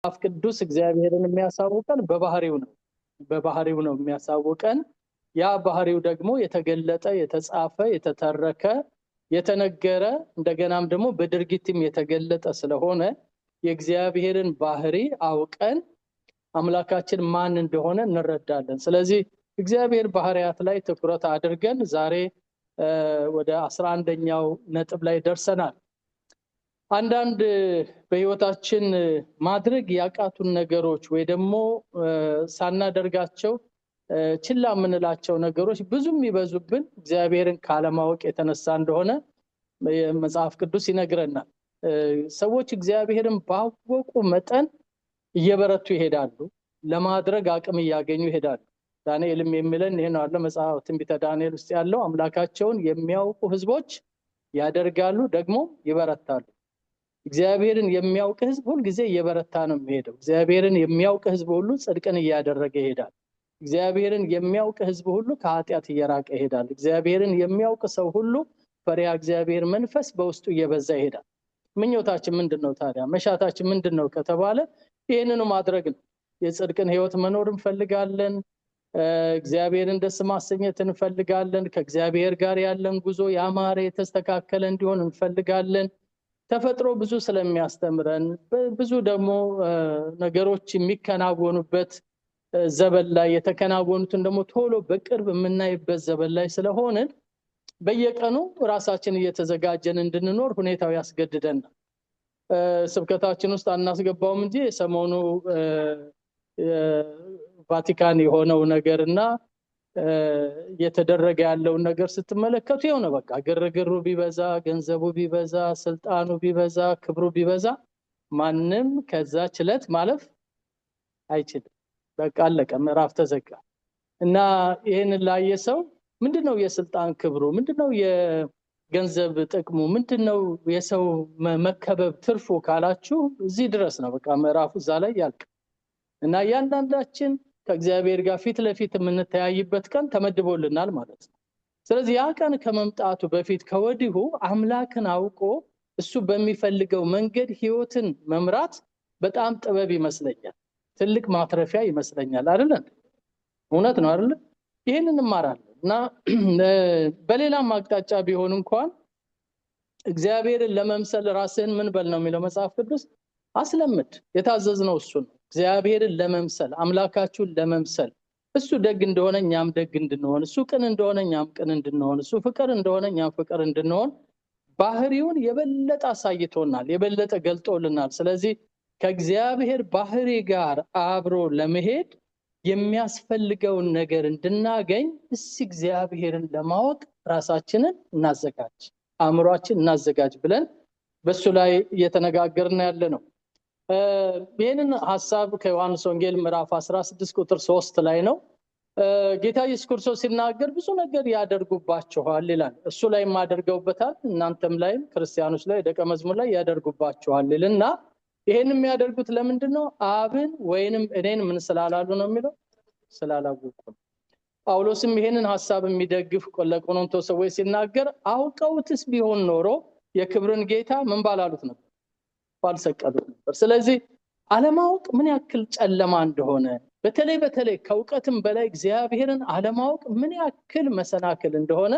መጽሐፍ ቅዱስ እግዚአብሔርን የሚያሳውቀን በባህሪው ነው የሚያሳውቀን። ያ ባህሪው ደግሞ የተገለጠ የተጻፈ የተተረከ የተነገረ እንደገናም ደግሞ በድርጊትም የተገለጠ ስለሆነ የእግዚአብሔርን ባህሪ አውቀን አምላካችን ማን እንደሆነ እንረዳለን። ስለዚህ እግዚአብሔር ባህሪያት ላይ ትኩረት አድርገን ዛሬ ወደ 11ኛው ነጥብ ላይ ደርሰናል። አንዳንድ በህይወታችን ማድረግ ያቃቱን ነገሮች ወይ ደግሞ ሳናደርጋቸው ችላ የምንላቸው ነገሮች ብዙም ይበዙብን እግዚአብሔርን ካለማወቅ የተነሳ እንደሆነ መጽሐፍ ቅዱስ ይነግረናል። ሰዎች እግዚአብሔርን ባወቁ መጠን እየበረቱ ይሄዳሉ፣ ለማድረግ አቅም እያገኙ ይሄዳሉ። ዳንኤልም የሚለን ይሄን አለ መጽሐፍ ትንቢተ ዳንኤል ውስጥ ያለው አምላካቸውን የሚያውቁ ህዝቦች ያደርጋሉ ደግሞ ይበረታሉ። እግዚአብሔርን የሚያውቅ ህዝብ ሁሉ ጊዜ እየበረታ ነው የሚሄደው። እግዚአብሔርን የሚያውቅ ህዝብ ሁሉ ጽድቅን እያደረገ ይሄዳል። እግዚአብሔርን የሚያውቅ ህዝብ ሁሉ ከኃጢአት እየራቀ ይሄዳል። እግዚአብሔርን የሚያውቅ ሰው ሁሉ ፈሪሃ እግዚአብሔር መንፈስ በውስጡ እየበዛ ይሄዳል። ምኞታችን ምንድነው ታዲያ? መሻታችን ምንድነው ከተባለ ይሄንኑ ማድረግ ነው። የጽድቅን ህይወት መኖር እንፈልጋለን። እግዚአብሔርን ደስ ማሰኘት እንፈልጋለን። ከእግዚአብሔር ጋር ያለን ጉዞ ያማረ የተስተካከለ እንዲሆን እንፈልጋለን። ተፈጥሮ ብዙ ስለሚያስተምረን ብዙ ደግሞ ነገሮች የሚከናወኑበት ዘመን ላይ የተከናወኑትን ደግሞ ቶሎ በቅርብ የምናይበት ዘመን ላይ ስለሆነን በየቀኑ ራሳችን እየተዘጋጀን እንድንኖር ሁኔታው ያስገድደናል። ስብከታችን ውስጥ አናስገባውም እንጂ ሰሞኑ ቫቲካን የሆነው ነገርና የተደረገ ያለውን ነገር ስትመለከቱ የሆነ በቃ ግርግሩ ቢበዛ ገንዘቡ ቢበዛ ስልጣኑ ቢበዛ ክብሩ ቢበዛ ማንም ከዛ ችለት ማለፍ አይችልም። በቃ አለቀ፣ ምዕራፍ ተዘጋ። እና ይሄን ላይ የሰው ምንድነው የስልጣን ክብሩ? ምንድነው የገንዘብ ጥቅሙ? ምንድነው የሰው መከበብ ትርፉ ካላችሁ እዚህ ድረስ ነው። በቃ ምዕራፉ እዛ ላይ ያልቅ እና ያንዳንዳችን ከእግዚአብሔር ጋር ፊት ለፊት የምንተያይበት ቀን ተመድቦልናል ማለት ነው። ስለዚህ ያ ቀን ከመምጣቱ በፊት ከወዲሁ አምላክን አውቆ እሱ በሚፈልገው መንገድ ህይወትን መምራት በጣም ጥበብ ይመስለኛል። ትልቅ ማትረፊያ ይመስለኛል አይደል? እውነት ነው አይደል? ይሄንን እንማራለን እና በሌላም አቅጣጫ ቢሆን እንኳን እግዚአብሔርን ለመምሰል ራስህን ምን በል ነው የሚለው መጽሐፍ ቅዱስ፣ አስለምድ። የታዘዝነው እሱ ነው። እግዚአብሔርን ለመምሰል አምላካችሁን ለመምሰል እሱ ደግ እንደሆነ እኛም ደግ እንድንሆን፣ እሱ ቅን እንደሆነ እኛም ቅን እንድንሆን፣ እሱ ፍቅር እንደሆነ እኛም ፍቅር እንድንሆን ባህሪውን የበለጠ አሳይቶናል፣ የበለጠ ገልጦልናል። ስለዚህ ከእግዚአብሔር ባህሪ ጋር አብሮ ለመሄድ የሚያስፈልገውን ነገር እንድናገኝ እግዚአብሔርን ለማወቅ ራሳችንን እናዘጋጅ፣ አእምሮአችን እናዘጋጅ ብለን በሱ ላይ እየተነጋገርን ያለ ነው። ይህንን ሐሳብ ከዮሐንስ ወንጌል ምዕራፍ 16 ቁጥር 3 ላይ ነው። ጌታ ኢየሱስ ክርስቶስ ሲናገር ብዙ ነገር ያደርጉባችኋል ይላል። እሱ ላይ ማደርገውበታል፣ እናንተም ላይም ክርስቲያኖች ላይ ደቀ መዝሙር ላይ ያደርጉባችኋል ይልና ይሄንን የሚያደርጉት ለምንድነው? አብን ወይንም እኔን ምን ስላላሉ ነው የሚለው፣ ስላላወቁ። ጳውሎስም ይሄንን ሐሳብ የሚደግፍ ለቆሮንቶስ ሰዎች ሲናገር አውቀውትስ ቢሆን ኖሮ የክብርን ጌታ ምን ባላሉት ነበር፣ ባልሰቀሉት ነበር። ስለዚህ አለማወቅ ምን ያክል ጨለማ እንደሆነ በተለይ ከእውቀትም በላይ እግዚአብሔርን አለማወቅ ምን ያክል መሰናክል እንደሆነ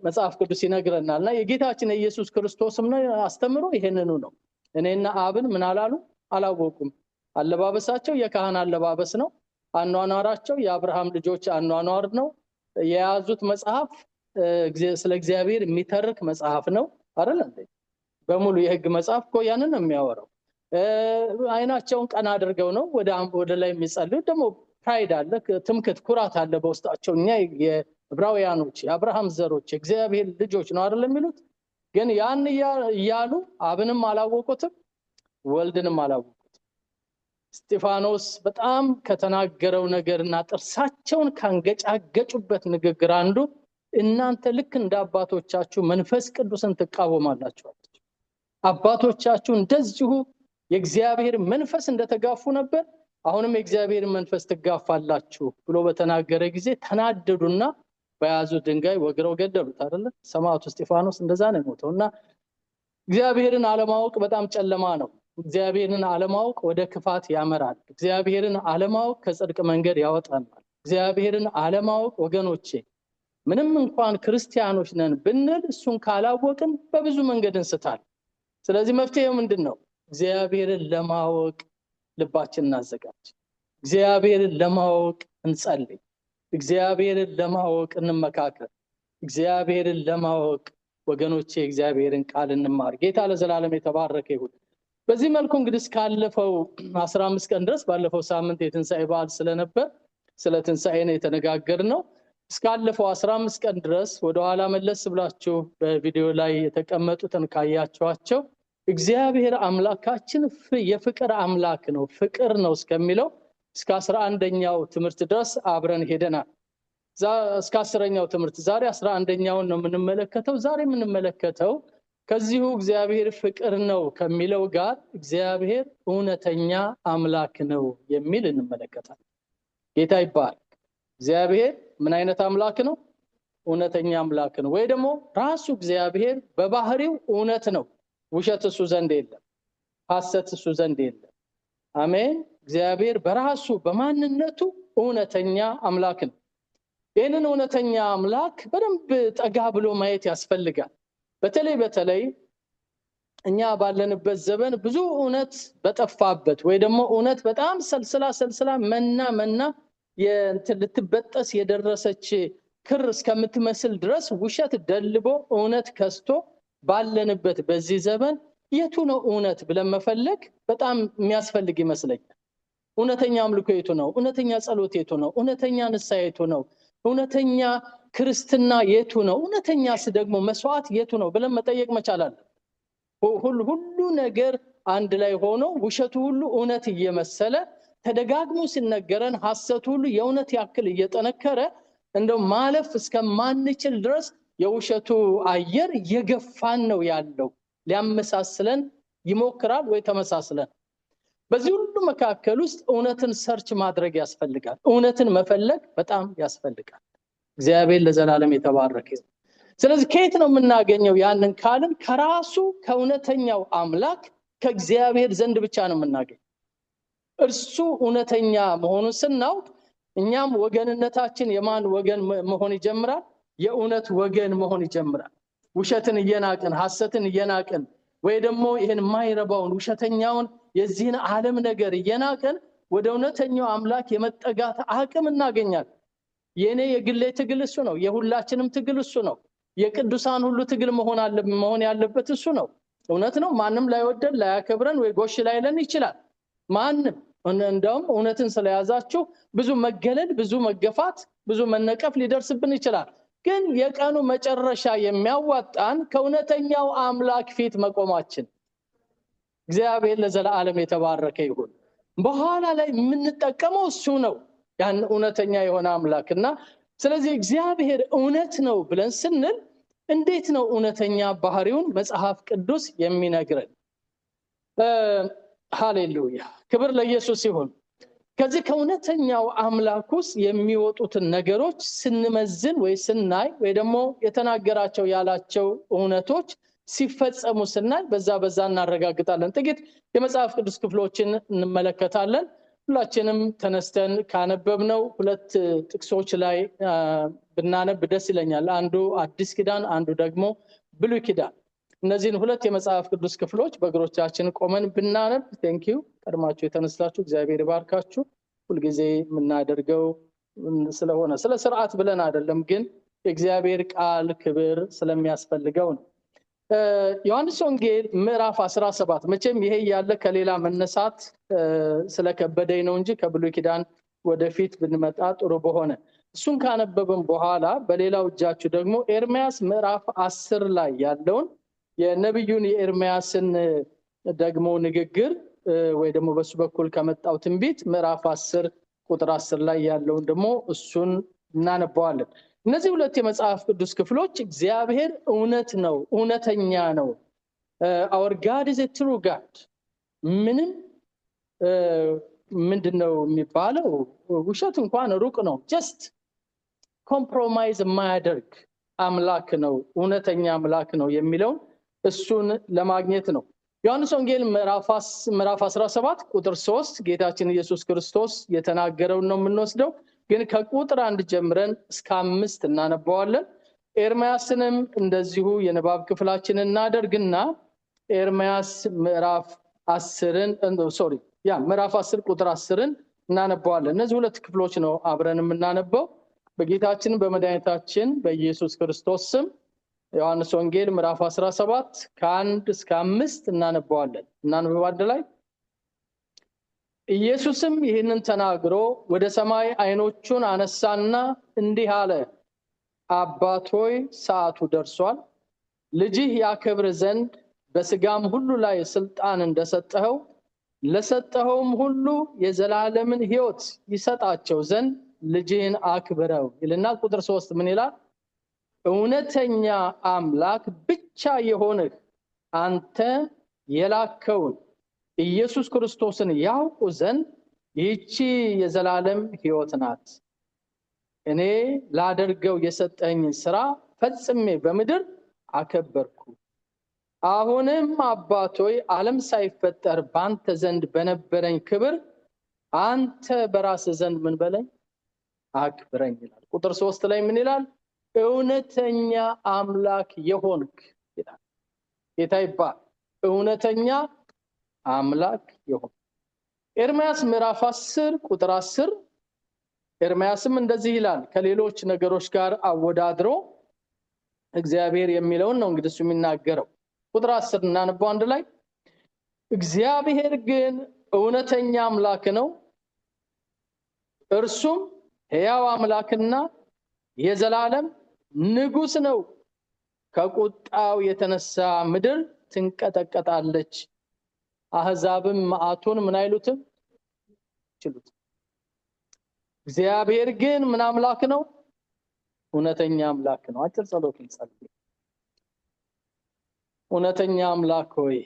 መጽሐፍ ቅዱስ ይነግረናልና የጌታችን የኢየሱስ ክርስቶስም ነው አስተምሮ ይሄንኑ ነው። እኔና አብን ምን አላሉ? አላወቁም። አለባበሳቸው የካህን አለባበስ ነው። አኗኗራቸው የአብርሃም ልጆች አኗኗር ነው። የያዙት መጽሐፍ ስለ እግዚአብሔር የሚተርክ መጽሐፍ ነው አይደል እንዴ? በሙሉ የሕግ መጽሐፍ እኮ ያንን ነው የሚያወራው። አይናቸውን ቀና አድርገው ነው ወደ ላይ የሚጸልዩት። ደግሞ ፕራይድ አለ፣ ትምክት፣ ኩራት አለ በውስጣቸው። እኛ የዕብራውያኖች የአብርሃም ዘሮች የእግዚአብሔር ልጆች ነው አይደል የሚሉት። ግን ያን እያሉ አብንም አላወቁትም ወልድንም አላወቁትም። እስጢፋኖስ በጣም ከተናገረው ነገርና ጥርሳቸውን ካንገጫገጩበት ንግግር አንዱ እናንተ ልክ እንደ አባቶቻችሁ መንፈስ ቅዱስን ትቃወማላችሁ። አባቶቻችሁ እንደዚሁ የእግዚአብሔር መንፈስ እንደተጋፉ ነበር፣ አሁንም የእግዚአብሔር መንፈስ ትጋፋላችሁ ብሎ በተናገረ ጊዜ ተናደዱና በያዙ ድንጋይ ወግረው ገደሉት አይደል? ሰማዕቱ እስጢፋኖስ እንደዛ ነው የሞተውና እግዚአብሔርን አለማወቅ በጣም ጨለማ ነው። እግዚአብሔርን አለማወቅ ወደ ክፋት ያመራል። እግዚአብሔርን አለማወቅ ከጽድቅ መንገድ ያወጣናል። እግዚአብሔርን አለማወቅ ወገኖቼ ምንም እንኳን ክርስቲያኖች ነን ብንል እሱን ካላወቅን በብዙ መንገድ እንስታለን። ስለዚህ መፍትሄው ምንድነው? እግዚአብሔርን ለማወቅ ልባችንን እናዘጋጅ። እግዚአብሔርን ለማወቅ እንጸልይ። እግዚአብሔርን ለማወቅ እንመካከር። እግዚአብሔርን ለማወቅ ወገኖቼ እግዚአብሔርን ቃል እንማር። ጌታ ለዘላለም የተባረከ ይሁን። በዚህ መልኩ እንግዲህ እስካለፈው 15 ቀን ድረስ ባለፈው ሳምንት የትንሣኤ በዓል ስለነበር ስለ ትንሣኤ ነው የተነጋገርነው። እስካለፈው 15 ቀን ድረስ ወደ ኋላ መለስ ብላችሁ በቪዲዮ ላይ የተቀመጡትን ካያችኋቸው እግዚአብሔር አምላካችን የፍቅር አምላክ ነው፣ ፍቅር ነው እስከሚለው እስከ 11ኛው ትምህርት ድረስ አብረን ሄደናል። እስከ 10ኛው ትምህርት ዛሬ 11ኛውን ነው የምንመለከተው። ዛሬ የምንመለከተው ከዚሁ እግዚአብሔር ፍቅር ነው ከሚለው ጋር እግዚአብሔር እውነተኛ አምላክ ነው የሚል እንመለከታለን። ጌታ ይባረክ። እግዚአብሔር ምን አይነት አምላክ ነው? እውነተኛ አምላክ ነው። ወይ ደግሞ ራሱ እግዚአብሔር በባህሪው እውነት ነው። ውሸት እሱ ዘንድ የለም፣ ሐሰት እሱ ዘንድ የለም። አሜን። እግዚአብሔር በራሱ በማንነቱ እውነተኛ አምላክ ነው። ይህንን እውነተኛ አምላክ በደንብ ጠጋ ብሎ ማየት ያስፈልጋል። በተለይ እኛ ባለንበት ዘመን ብዙ እውነት በጠፋበት ወይ ደግሞ እውነት በጣም ሰልስላ መና ልትበጠስ የደረሰች ክር እስከምትመስል ድረስ ውሸት ደልቦ እውነት ከስቶ ባለንበት በዚህ ዘመን የቱ ነው እውነት ብለን መፈለግ በጣም የሚያስፈልግ ይመስለኛል። እውነተኛ አምልኮ የቱ ነው? እውነተኛ ጸሎት የቱ ነው? እውነተኛ ንስሐ የቱ ነው? እውነተኛ ክርስትና የቱ ነው? እውነተኛስ ደግሞ መስዋዕት የቱ ነው ብለን መጠየቅ መቻል አለብን። ሁሉ ነገር አንድ ላይ ሆኖ ውሸቱ ሁሉ እውነት እየመሰለ ተደጋግሞ ሲነገረን ሐሰቱ ሁሉ የእውነት ያክል እየጠነከረ እንደው ማለፍ እስከማንችል ድረስ የውሸቱ አየር እየገፋን ነው ያለው። ሊያመሳስለን ይሞክራል ወይ ተመሳስለን። በዚህ ሁሉ መካከል ውስጥ እውነትን ሰርች ማድረግ ያስፈልጋል። እውነትን መፈለግ በጣም ያስፈልጋል። እግዚአብሔር ለዘላለም የተባረከ ይሁን። ስለዚህ ከየት ነው የምናገኘው ያንን ካልን ከራሱ ከእውነተኛው አምላክ ከእግዚአብሔር ዘንድ ብቻ ነው የምናገኘው። እርሱ እውነተኛ መሆኑን ስናውቅ እኛም ወገንነታችን የማን ወገን መሆን ይጀምራል? የእውነት ወገን መሆን ይጀምራል። ውሸትን እየናቅን ሐሰትን እየናቅን ወይ ደግሞ ይሄን ማይረባውን ውሸተኛውን የዚህን ዓለም ነገር እየናቅን ወደ እውነተኛው አምላክ የመጠጋት አቅም እናገኛለን። የኔ የግሌ ትግል እሱ ነው። የሁላችንም ትግል እሱ ነው። የቅዱሳን ሁሉ ትግል መሆን ያለበት እሱ ነው። እውነት ነው። ማንም ላይወደን ላያከብረን ወይ ጎሽ ላይለን ይችላል። ማንም እንደውም እውነትን ስለያዛችሁ ብዙ መገለል፣ ብዙ መገፋት፣ ብዙ መነቀፍ ሊደርስብን ይችላል። ግን የቀኑ መጨረሻ የሚያዋጣን ከእውነተኛው አምላክ ፊት መቆማችን። እግዚአብሔር ለዘላለም የተባረከ ይሁን። በኋላ ላይ የምንጠቀመው እሱ ነው፣ ያን እውነተኛ የሆነ አምላክና ስለዚህ እግዚአብሔር እውነት ነው ብለን ስንል እንዴት ነው እውነተኛ ባህሪውን መጽሐፍ ቅዱስ የሚነግረን? ሃሌሉያ፣ ክብር ለኢየሱስ ይሁን። ከዚህ ከእውነተኛው አምላክ ውስጥ የሚወጡትን ነገሮች ስንመዝን ወይ ስናይ ወይ ደግሞ የተናገራቸው ያላቸው እውነቶች ሲፈጸሙ ስናይ በዛ እናረጋግጣለን። ጥቂት የመጽሐፍ ቅዱስ ክፍሎችን እንመለከታለን። ሁላችንም ተነስተን ካነበብነው ሁለት ጥቅሶች ላይ ብናነብ ደስ ይለኛል። አንዱ አዲስ ኪዳን፣ አንዱ ደግሞ ብሉይ ኪዳን። እነዚህን ሁለት የመጽሐፍ ቅዱስ ክፍሎች በእግሮቻችን ቆመን ብናነብ ቴንኪዩ። ቀድማችሁ የተነሳችሁ እግዚአብሔር ይባርካችሁ። ሁልጊዜ የምናደርገው ስለሆነ ስለ ስርዓት ብለን አይደለም፣ ግን የእግዚአብሔር ቃል ክብር ስለሚያስፈልገው ነው። ዮሐንስ ወንጌል ምዕራፍ 17 መቼም ይሄ ያለ ከሌላ መነሳት ስለከበደኝ ነው እንጂ ከብሉይ ኪዳን ወደፊት ብንመጣ ጥሩ በሆነ እሱን ካነበብን በኋላ በሌላው እጃችሁ ደግሞ ኤርምያስ ምዕራፍ 10 ላይ ያለውን የነብዩን የኤርምያስን ደግሞ ንግግር ወይ ደግሞ በሱ በኩል ከመጣው ትንቢት ምዕራፍ 10 ቁጥር 10 ላይ ያለውን ደግሞ እሱን እናነባዋለን። እነዚህ ሁለት የመጽሐፍ ቅዱስ ክፍሎች እግዚአብሔር እውነት ነው፣ እውነተኛ ነው። our God is a true God። ምንድነው የሚባለው? ውሸት እንኳን ሩቅ ነው። just compromise የማያደርግ አምላክ ነው፣ እውነተኛ አምላክ ነው የሚለው እሱን ለማግኘት ነው። ዮሐንስ ወንጌል ምዕራፍ 17 ቁጥር 3 ጌታችን ኢየሱስ ክርስቶስ የተናገረው ነው የምንወስደው። ግን ከቁጥር 1 ጀምረን እስከ 5 እናነባዋለን። ኤርምያስንም እንደዚሁ የንባብ ክፍላችንን እናደርግና ኤርምያስ ምዕራፍ 10 ቁጥር 10ን እናነባዋለን። እነዚህ ሁለት ክፍሎች ነው አብረን የምናነበው። በጌታችን በመድኃኒታችን በኢየሱስ ክርስቶስ ስም ዮሐንስ ወንጌል ምዕራፍ 17 ከ1 እስከ 5 እናነባዋለን። እናንብብ አንድ ላይ። ኢየሱስም ይህንን ተናግሮ ወደ ሰማይ አይኖቹን አነሳና እንዲህ አለ፣ አባት ሆይ ሰዓቱ ደርሷል። ልጅህ ያከብር ዘንድ በስጋም ሁሉ ላይ ስልጣን እንደሰጠኸው ለሰጠኸውም ሁሉ የዘላለምን ሕይወት ይሰጣቸው ዘንድ ልጅህን አክብረው ይልና ቁጥር 3 ምን ይላል? እውነተኛ አምላክ ብቻ የሆንህ አንተ የላከውን ኢየሱስ ክርስቶስን ያውቁ ዘንድ ይህች የዘላለም ሕይወት ናት። እኔ ላደርገው የሰጠኝ ሥራ ፈጽሜ በምድር አከበርኩ። አሁንም አባት ሆይ ዓለም ሳይፈጠር ባንተ ዘንድ በነበረኝ ክብር አንተ በራስህ ዘንድ ምን በለኝ አክብረኝ ይላል። ቁጥር 3 ላይ ምን ይላል? እውነተኛ አምላክ የሆንክ ይላል። ጌታ ይባርክ። እውነተኛ አምላክ የሆንክ። ኤርምያስ ምዕራፍ 10 ቁጥር 10 ኤርምያስም እንደዚህ ይላል። ከሌሎች ነገሮች ጋር አወዳድሮ እግዚአብሔር የሚለውን ነው እንግዲህ እሱ የሚናገረው። ቁጥር 10 እናንባው አንድ ላይ። እግዚአብሔር ግን እውነተኛ አምላክ ነው፣ እርሱም ሕያው አምላክና የዘላለም ንጉሥ ነው። ከቁጣው የተነሳ ምድር ትንቀጠቀጣለች፣ አሕዛብም መዓቱን ምን አይሉትም ይችሉት። እግዚአብሔር ግን ምን አምላክ ነው? እውነተኛ አምላክ ነው። አጭር ጸሎት እንጸልይ። እውነተኛ አምላክ ሆይ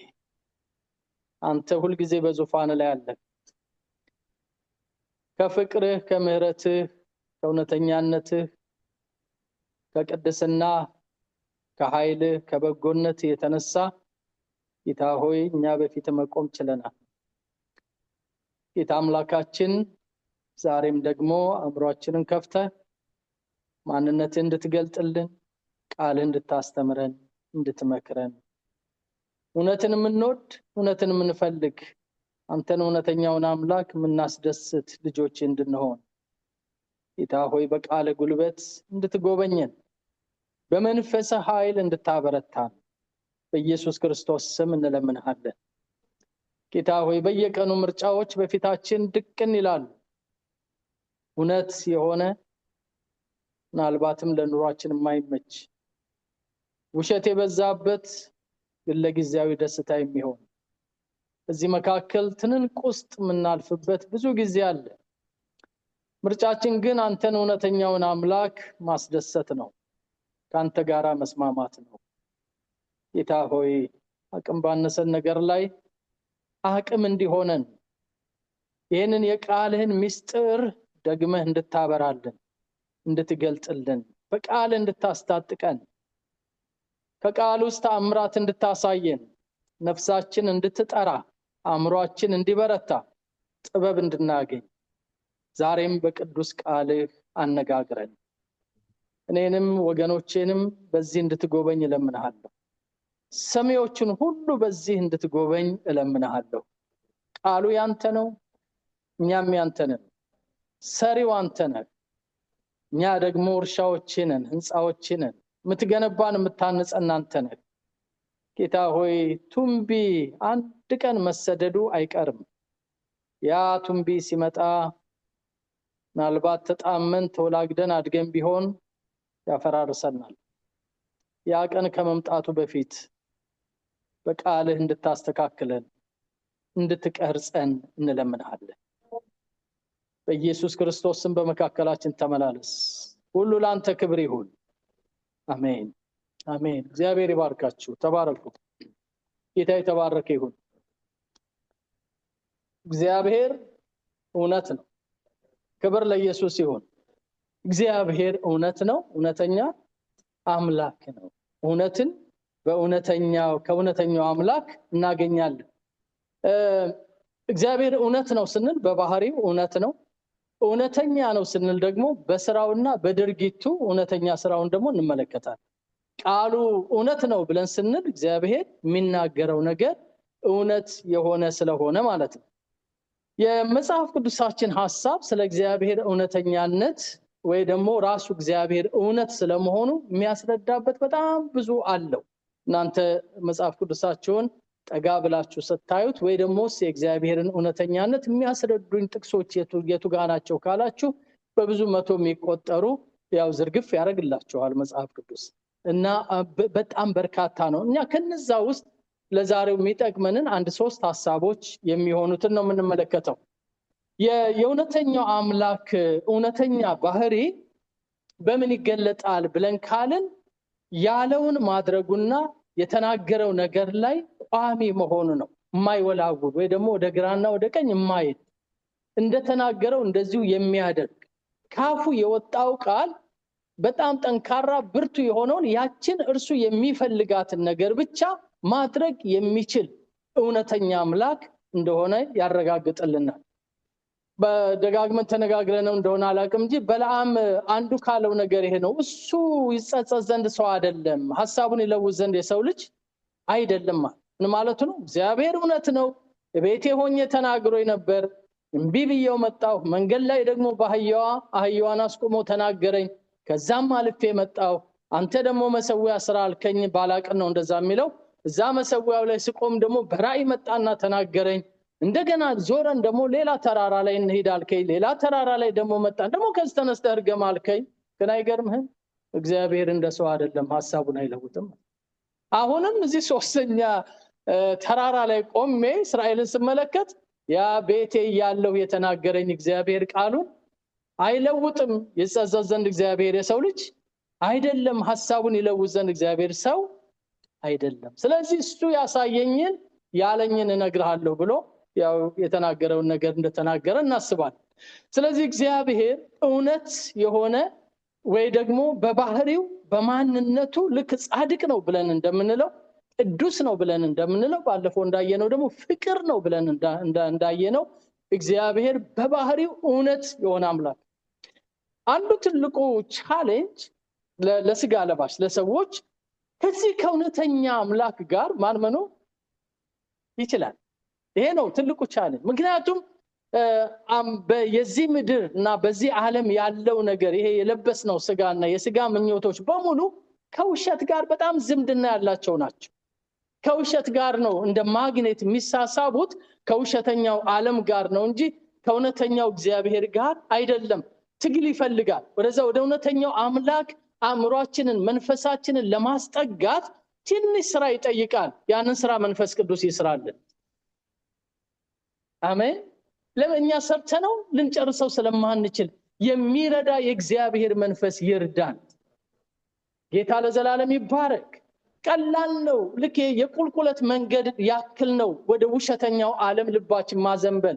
አንተ ሁሉ ጊዜ በዙፋን ላይ አለ። ከፍቅርህ፣ ከምህረትህ፣ ከእውነተኛነትህ፣ ከቅድስና፣ ከኃይልህ፣ ከበጎነትህ የተነሳ ጌታ ሆይ እኛ በፊት መቆም ችለናል። ጌታ አምላካችን ዛሬም ደግሞ አእምሮአችንን ከፍተህ ማንነትህን እንድትገልጥልን፣ ቃልህን እንድታስተምረን፣ እንድትመክረን፣ እውነትን የምንወድ እውነትን የምንፈልግ አንተን እውነተኛውን አምላክ የምናስደስት ልጆች እንድንሆን ጌታ ሆይ በቃለ ጉልበት እንድትጎበኘን፣ በመንፈስ ኃይል እንድታበረታን በኢየሱስ ክርስቶስ ስም እንለምንሃለን። ጌታ ሆይ በየቀኑ ምርጫዎች በፊታችን ድቅን ይላሉ። እውነት የሆነ ምናልባትም ለኑሯችን የማይመች ውሸት የበዛበት ግን ለጊዜያዊ ደስታ የሚሆን በዚህ መካከል ትንንቅ ውስጥ የምናልፍበት ብዙ ጊዜ አለ። ምርጫችን ግን አንተን እውነተኛውን አምላክ ማስደሰት ነው፣ ከአንተ ጋር መስማማት ነው። ጌታ ሆይ አቅም ባነሰን ነገር ላይ አቅም እንዲሆነን ይህንን የቃልህን ምስጢር ደግመህ እንድታበራልን፣ እንድትገልጥልን፣ በቃል እንድታስታጥቀን፣ ከቃል ውስጥ ተአምራት እንድታሳየን፣ ነፍሳችን እንድትጠራ፣ አእምሮአችን እንዲበረታ፣ ጥበብ እንድናገኝ ዛሬም በቅዱስ ቃልህ አነጋግረን። እኔንም ወገኖቼንም በዚህ እንድትጎበኝ እለምንሃለሁ። ሰሚዎችን ሁሉ በዚህ እንድትጎበኝ እለምንሃለሁ። ቃሉ ያንተ ነው፣ እኛም ያንተ ነን። ሰሪው አንተ ነህ፣ እኛ ደግሞ እርሻዎችህ ነን፣ ህንፃዎችህ ነን። የምትገነባን የምታንጸን አንተ ነህ። ጌታ ሆይ ቱምቢ አንድ ቀን መሰደዱ አይቀርም። ያ ቱምቢ ሲመጣ ምናልባት ተጣመን ተወላግደን አድገን ቢሆን ያፈራርሰናል። ያ ቀን ከመምጣቱ በፊት በቃልህ እንድታስተካክለን፣ እንድትቀርጸን እንለምንሃለን። በኢየሱስ ክርስቶስ ስም በመካከላችን ተመላለስ። ሁሉ ላንተ ክብር ይሁን። አሜን አሜን። እግዚአብሔር ይባርካችሁ። ተባረኩ። ጌታ የተባረከ ይሁን። እግዚአብሔር እውነት ነው። ክብር ለኢየሱስ ይሁን። እግዚአብሔር እውነት ነው፣ እውነተኛ አምላክ ነው። እውነትን ከእውነተኛው አምላክ እናገኛለን። እግዚአብሔር እውነት ነው ስንል በባህሪው እውነት ነው። እውነተኛ ነው ስንል ደግሞ በስራውና በድርጊቱ እውነተኛ ስራውን ደግሞ እንመለከታለን። ቃሉ እውነት ነው ብለን ስንል እግዚአብሔር የሚናገረው ነገር እውነት የሆነ ስለሆነ ማለት ነው። የመጽሐፍ ቅዱሳችን ሐሳብ ስለ እግዚአብሔር እውነተኛነት ወይ ደግሞ ራሱ እግዚአብሔር እውነት ስለመሆኑ የሚያስረዳበት በጣም ብዙ አለው። እናንተ መጽሐፍ ቅዱሳችሁን ጠጋ ብላችሁ ስታዩት ወይ ደግሞ የእግዚአብሔርን እውነተኛነት የሚያስረዱኝ ጥቅሶች የቱ ጋር ናቸው ካላችሁ በብዙ መቶ የሚቆጠሩ ያው ዝርግፍ ያደርግላችኋል መጽሐፍ ቅዱስ እና በጣም በርካታ ነው። እኛ ከነዛ ውስጥ ለዛሬው የሚጠቅመንን አንድ 3 ሐሳቦች የሚሆኑትን ነው የምንመለከተው። የእውነተኛው አምላክ እውነተኛ ባህሪ በምን ይገለጣል ብለን ካልን ያለውን ማድረጉና የተናገረው ነገር ላይ ቋሚ መሆኑ ነው። የማይወላውል ወይ ደግሞ ወደ ግራና ወደ ቀኝ የማይል እንደተናገረው እንደዚሁ የሚያደርግ ካፉ የወጣው ቃል በጣም ጠንካራ ብርቱ የሆነውን ያችን እርሱ የሚፈልጋትን ነገር ብቻ ማድረግ የሚችል እውነተኛ አምላክ እንደሆነ ያረጋግጥልናል። በደጋግመን ተነጋግረነው እንደሆነ አላቅም እንጂ በለዓም አንዱ ካለው ነገር ይሄ ነው። እሱ ይጸጸት ዘንድ ሰው አይደለም፣ ሐሳቡን ይለውጥ ዘንድ የሰው ልጅ አይደለም ማለት ነው። እግዚአብሔር እውነት ነው። ቤቴ ሆኜ ተናግሮኝ ነበር፣ እምቢ ብዬው መጣሁ። መንገድ ላይ ደግሞ አህያዋን አስቆሞ ተናገረኝ፣ ከዛም አልፌ መጣሁ። አንተ ደግሞ መሰዊያ ስራ አልከኝ። ባላቅን ነው እንደዛ የሚለው። እዛ መሰዊያው ላይ ስቆም ደግሞ በራእይ መጣና ተናገረኝ። እንደገና ዞረን ደግሞ ሌላ ተራራ ላይ እንሄድ አልከኝ። ሌላ ተራራ ላይ ደግሞ መጣን። ደግሞ ከዚህ ተነስተህ እርገም አልከኝ። ግን አይገርምህም? እግዚአብሔር እንደ ሰው አይደለም፣ ሐሳቡን አይለውጥም። አሁንም እዚህ 3ኛ ተራራ ላይ ቆሜ እስራኤልን ስመለከት ያ ቤቴ ያለው የተናገረኝ እግዚአብሔር ቃሉን አይለውጥም። ይጸጸት ዘንድ እግዚአብሔር የሰው ልጅ አይደለም፣ ሐሳቡን ይለውጥ ዘንድ እግዚአብሔር ሰው አይደለም። ስለዚህ እሱ ያሳየኝን ያለኝን እነግርሃለሁ ብሎ ያው የተናገረውን ነገር እንደተናገረ እናስባለን። ስለዚህ እግዚአብሔር እውነት የሆነ ወይ ደግሞ በባህሪው በማንነቱ ልክ ጻድቅ ነው ብለን እንደምንለው፣ ቅዱስ ነው ብለን እንደምንለው፣ ባለፈው እንዳየነው ደግሞ ፍቅር ነው ብለን እንዳየነው እግዚአብሔር በባህሪው እውነት የሆነ አምላክ። አንዱ ትልቁ ቻሌንጅ ለስጋ ለባሽ ለሰዎች ከዚህ ከእውነተኛ አምላክ ጋር ማን መኖር ይችላል? ይሄ ነው ትልቁ ቻሌንጅ። ምክንያቱም የዚህ ምድር እና በዚህ ዓለም ያለው ነገር ይሄ የለበስነው ስጋና የስጋ ምኞቶች በሙሉ ከውሸት ጋር በጣም ዝምድና ያላቸው ናቸው። ከውሸት ጋር ነው እንደ ማግኔት የሚሳሳቡት፣ ከውሸተኛው ዓለም ጋር ነው እንጂ ከእውነተኛው እግዚአብሔር ጋር አይደለም። ትግል ይፈልጋል። ወደ እውነተኛው አምላክ አእምሯችንን መንፈሳችንን ለማስጠጋት ትንሽ ስራ ይጠይቃል። ያንን ስራ መንፈስ ቅዱስ ይስራልን። አሜን። ለእኛ ሰርተነው ልንጨርሰው ስለማንችል የሚረዳ የእግዚአብሔር መንፈስ ይርዳን። ጌታ ለዘላለም ይባረክ። ቀላል ነው። ልክ የቁልቁለት መንገድ ያክል ነው ወደ ውሸተኛው ዓለም ልባችን ማዘንበል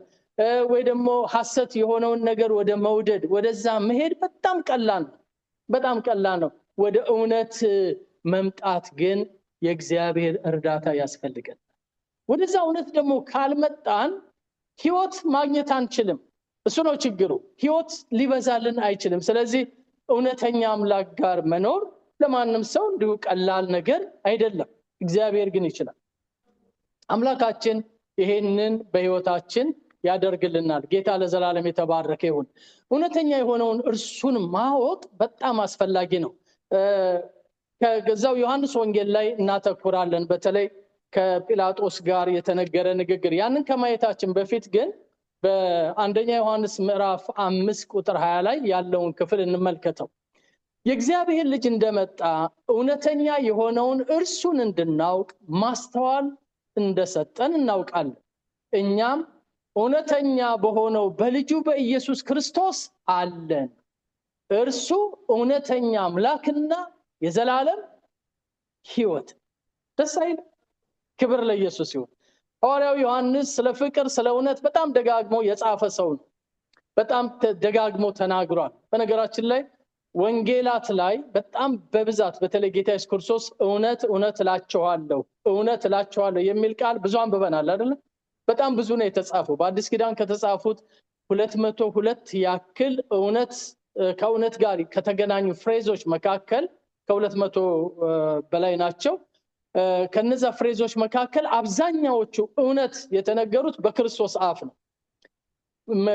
ወይ ደግሞ ሐሰት የሆነውን ነገር ወደ መውደድ ወደዛ መሄድ በጣም ቀላል ነው። በጣም ቀላል ነው። ወደ እውነት መምጣት ግን የእግዚአብሔር እርዳታ ያስፈልጋል። ወደዛ እውነት ደግሞ ካልመጣን ህይወት ማግኘት አንችልም። እሱ ነው ችግሩ። ህይወት ሊበዛልን አይችልም። ስለዚህ እውነተኛ አምላክ ጋር መኖር ለማንም ሰው እንዲሁ ቀላል ነገር አይደለም። እግዚአብሔር ግን ይችላል። አምላካችን ይሄንን በህይወታችን ያደርግልናል። ጌታ ለዘላለም የተባረከ ይሁን። እውነተኛ የሆነውን እርሱን ማወቅ በጣም አስፈላጊ ነው። ከዛው ዮሐንስ ወንጌል ላይ እናተኩራለን። በተለይ ከጲላጦስ ጋር የተነገረ ንግግር። ያንን ከማየታችን በፊት ግን በአንደኛ ዮሐንስ ምዕራፍ 5 ቁጥር 20 ላይ ያለውን ክፍል እንመልከተው። የእግዚአብሔር ልጅ እንደመጣ እውነተኛ የሆነውን እርሱን እንድናውቅ ማስተዋል እንደሰጠን እናውቃለን። እኛም እውነተኛ በሆነው በልጁ በኢየሱስ ክርስቶስ አለን። እርሱ እውነተኛ አምላክና የዘላለም ሕይወት። ደስ አይል? ክብር ለኢየሱስ ይሁን። ሐዋርያው ዮሐንስ ስለ ፍቅር ስለ እውነት በጣም ደጋግሞ የጻፈ ሰው ነው። በጣም ደጋግሞ ተናግሯል። በነገራችን ላይ ወንጌላት ላይ በጣም በብዛት በተለይ ጌታ ኢየሱስ ክርስቶስ እውነት እላችኋለሁ የሚል ቃል ብዙ አንብበናል አይደል? በጣም ብዙ ነው የተጻፈው። በአዲስ ኪዳን ከተጻፉት 202 ያክል ከእውነት ጋር ከተገናኙ ፍሬዞች መካከል ከ200 በላይ ናቸው። ከነዛ ፍሬዞች መካከል አብዛኛዎቹ እውነት የተነገሩት በክርስቶስ አፍ ነው።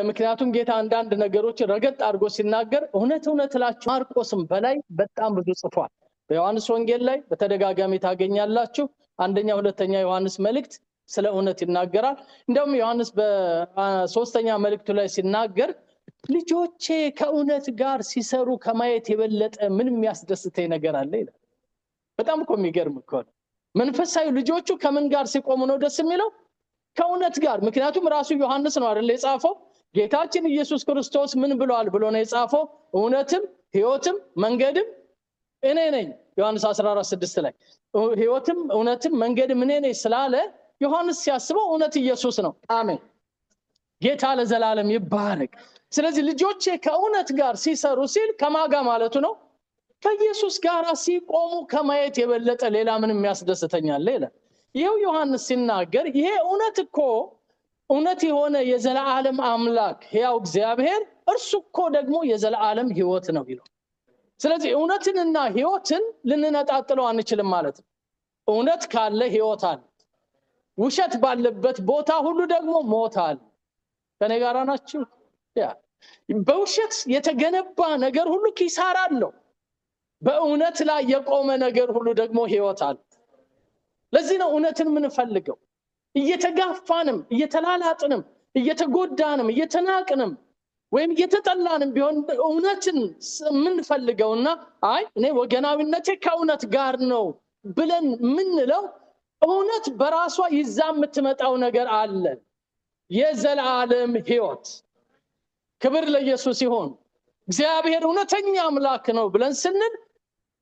ምክንያቱም ጌታ አንዳንድ ነገሮች ረገጥ አድርጎ ሲናገር እውነት እላችሁ ማርቆስም በላይ በጣም ብዙ ጽፏል። በዮሐንስ ወንጌል ላይ በተደጋጋሚ ታገኛላችሁ። አንደኛ ሁለተኛ ዮሐንስ መልእክት ስለ እውነት ይናገራል። እንደውም ዮሐንስ በሶስተኛ መልእክቱ ላይ ሲናገር ልጆቼ ከእውነት ጋር ሲሰሩ ከማየት የበለጠ ምንም የሚያስደስተኝ ነገር አለ ይላል። በጣም እኮ የሚገርም እኮ ነው። መንፈሳዊ ልጆቹ ከምን ጋር ሲቆሙ ነው ደስ የሚለው? ከእውነት ጋር። ምክንያቱም ራሱ ዮሐንስ ነው አይደል የጻፈው? ጌታችን ኢየሱስ ክርስቶስ ምን ብሏል ብሎ ነው የጻፈው? እውነትም ሕይወትም መንገድም እኔ ነኝ። ዮሐንስ 14:6 ላይ ሕይወትም እውነትም መንገድም እኔ ነኝ ስላለ ዮሐንስ ሲያስበው እውነት ኢየሱስ ነው። አሜን። ጌታ ለዘላለም ይባረክ። ስለዚህ ልጆቼ ከእውነት ጋር ሲሰሩ ሲል ከማጋ ማለቱ ነው? ከኢየሱስ ጋር ሲቆሙ ከማየት የበለጠ ሌላ ምን የሚያስደስተኛል ይላል። ይሄው ዮሐንስ ሲናገር ይሄ እውነት እኮ እውነት የሆነ የዘላለም አምላክ ሕያው እግዚአብሔር እርሱ እኮ ደግሞ የዘላለም ሕይወት ነው ይላል። ስለዚህ እውነትንና ሕይወትን ልንነጣጥለው አንችልም ማለት ነው። እውነት ካለ ሕይወት አለ። ውሸት ባለበት ቦታ ሁሉ ደግሞ ሞት አለ። ከኔ ጋር ናችሁ? በውሸት የተገነባ ነገር ሁሉ ኪሳራ አለው። በእውነት ላይ የቆመ ነገር ሁሉ ደግሞ ሕይወት አለ። ለዚህ ነው እውነትን የምንፈልገው። እየተጋፋንም እየተላላጥንም እየተጎዳንም እየተናቅንም ወይም እየተጠላንም ቢሆን እውነትን የምንፈልገውና እኔ ወገናዊነቴ ከእውነት ጋር ነው ብለን ምንለው እውነት በራሷ ይዛ የምትመጣው ነገር አለ። የዘላለም ሕይወት። ክብር ለኢየሱስ ይሁን። እግዚአብሔር እውነተኛ አምላክ ነው ብለን ስንል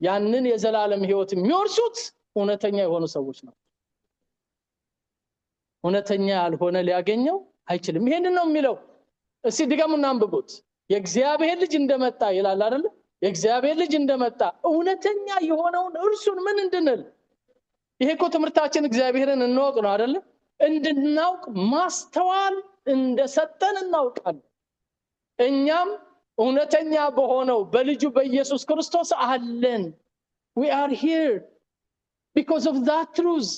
ያንን የዘላለም ሕይወት የሚወርሱት እውነተኛ የሆኑ ሰዎች ነው። እውነተኛ ያልሆነ ሊያገኘው አይችልም። ይሄንን ነው የሚለው። እስቲ ድገሙና አንብቡት። የእግዚአብሔር ልጅ እንደመጣ ይላል አይደል? የእግዚአብሔር ልጅ እንደመጣ እውነተኛ የሆነውን እርሱን ምን እንድንል። ይሄ እኮ ትምህርታችን እግዚአብሔርን እንወቅ ነው አይደል? እንድናውቅ ማስተዋል እንደሰጠን እናውቃለን። እኛም እውነተኛ በሆነው በልጁ በኢየሱስ ክርስቶስ አለን። We are here because of that truth.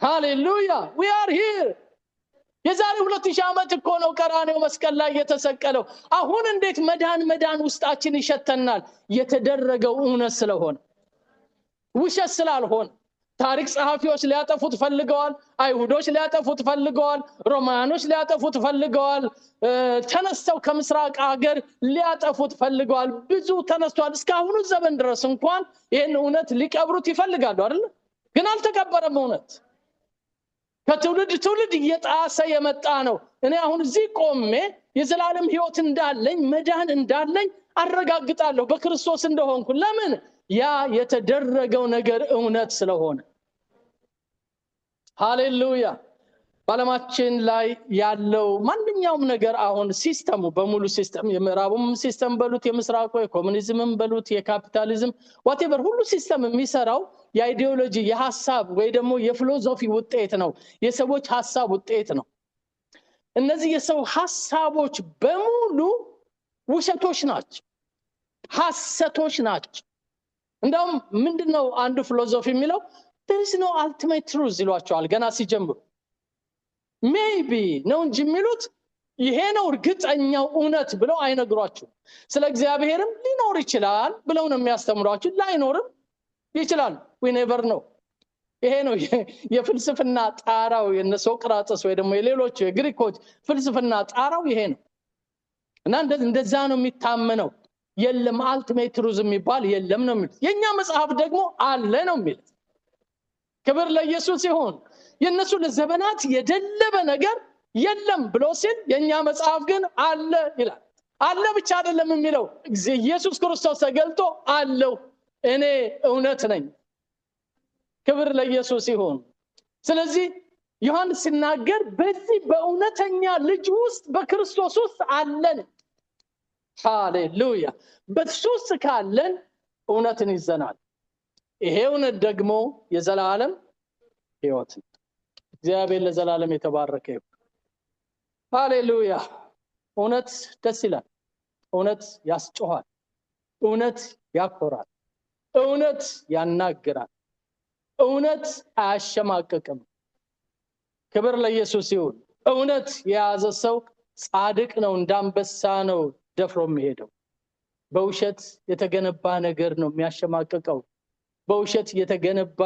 Hallelujah. We are here. የዛሬ 2000 ዓመት እኮ ነው ቀራንዮ መስቀል ላይ የተሰቀለው። አሁን እንዴት መዳን ውስጣችን ይሸተናል? የተደረገው እውነት ስለሆነ፣ ውሸት ስላልሆነ። ታሪክ ጸሐፊዎች ሊያጠፉት ፈልገዋል። አይሁዶች ሊያጠፉት ፈልገዋል። ሮማኖች ሊያጠፉት ፈልገዋል። ተነስተው ከምስራቅ ሀገር ሊያጠፉት ፈልገዋል። ብዙ ተነስተዋል። እስካሁኑ ዘመን ድረስ እንኳን ይህን እውነት ሊቀብሩት ይፈልጋሉ አይደል? ግን አልተቀበረም። እውነት ከትውልድ ትውልድ እየጣሰ የመጣ ነው። እኔ አሁን እዚህ ቆሜ የዘላለም ሕይወት እንዳለኝ መዳን እንዳለኝ አረጋግጣለሁ በክርስቶስ እንደሆንኩ። ለምን? ያ የተደረገው ነገር እውነት ስለሆነ። ሃሌሉያ። በዓለማችን ላይ ያለው ማንኛውም ነገር አሁን ሲስተሙ በሙሉ ሲስተም፣ የምዕራቡም ሲስተም በሉት፣ የምስራቁ የኮሙኒዝምም በሉት፣ የካፒታሊዝም ዋቴቨር ሁሉ ሲስተም የሚሰራው የአይዲዮሎጂ የሐሳብ ወይ ደግሞ የፊሎሶፊ ውጤት ነው። የሰዎች ሐሳብ ውጤት ነው። እነዚህ የሰው ሐሳቦች በሙሉ ውሸቶች ናቸው፣ ሐሰቶች ናቸው። እንደውም ምንድነው አንዱ ፊሎሶፊ የሚለው there is no ultimate truth ይሏቸዋል ገና ሲጀምሩ። maybe ነው እንጂ የሚሉት ይሄ ነው እርግጠኛው እውነት ብለው አይነግሯችሁም። ስለ እግዚአብሔርም ሊኖር ይችላል ብለው ነው የሚያስተምሯችሁ። ላይኖርም ይችላል። we never know። ይሄ ነው የፍልስፍና ጣራው። የነ ሶቅራጥስ ወይ ደግሞ የሌሎች የግሪኮች ፍልስፍና ጣራው ይሄ ነው። እና እንደዛ ነው የሚታመነው። የለም ultimate truth የሚባል የለም ነው የሚሉት። የኛ መጽሐፍ ደግሞ አለ ነው የሚሉት። ክብር ለኢየሱስ ይሁን። የነሱ ለዘመናት የደለበ ነገር የለም ብሎ ሲል የኛ መጽሐፍ ግን አለ ይላል። አለ ብቻ አይደለም የሚለው ኢየሱስ ክርስቶስ ተገልጦ አለው እኔ እውነት ነኝ። ክብር ለኢየሱስ ይሁን። ስለዚህ ዮሐንስ ሲናገር በዚህ በእውነተኛ ልጅ ውስጥ በክርስቶስ ውስጥ አለን። ሃሌሉያ በሱስ ካለን እውነትን ይዘናል ይሄ እውነት ደግሞ የዘላለም ሕይወት እግዚአብሔር ለዘላለም የተባረከ ይሁን ሃሌሉያ እውነት ደስ ይላል እውነት ያስጮሃል እውነት ያኮራል እውነት ያናግራል እውነት አያሸማቅቅም ክብር ለኢየሱስ ይሁን እውነት የያዘ ሰው ጻድቅ ነው እንዳንበሳ ነው ደፍሮ የሚሄደው በውሸት የተገነባ ነገር ነው የሚያሸማቅቀው በውሸት የተገነባ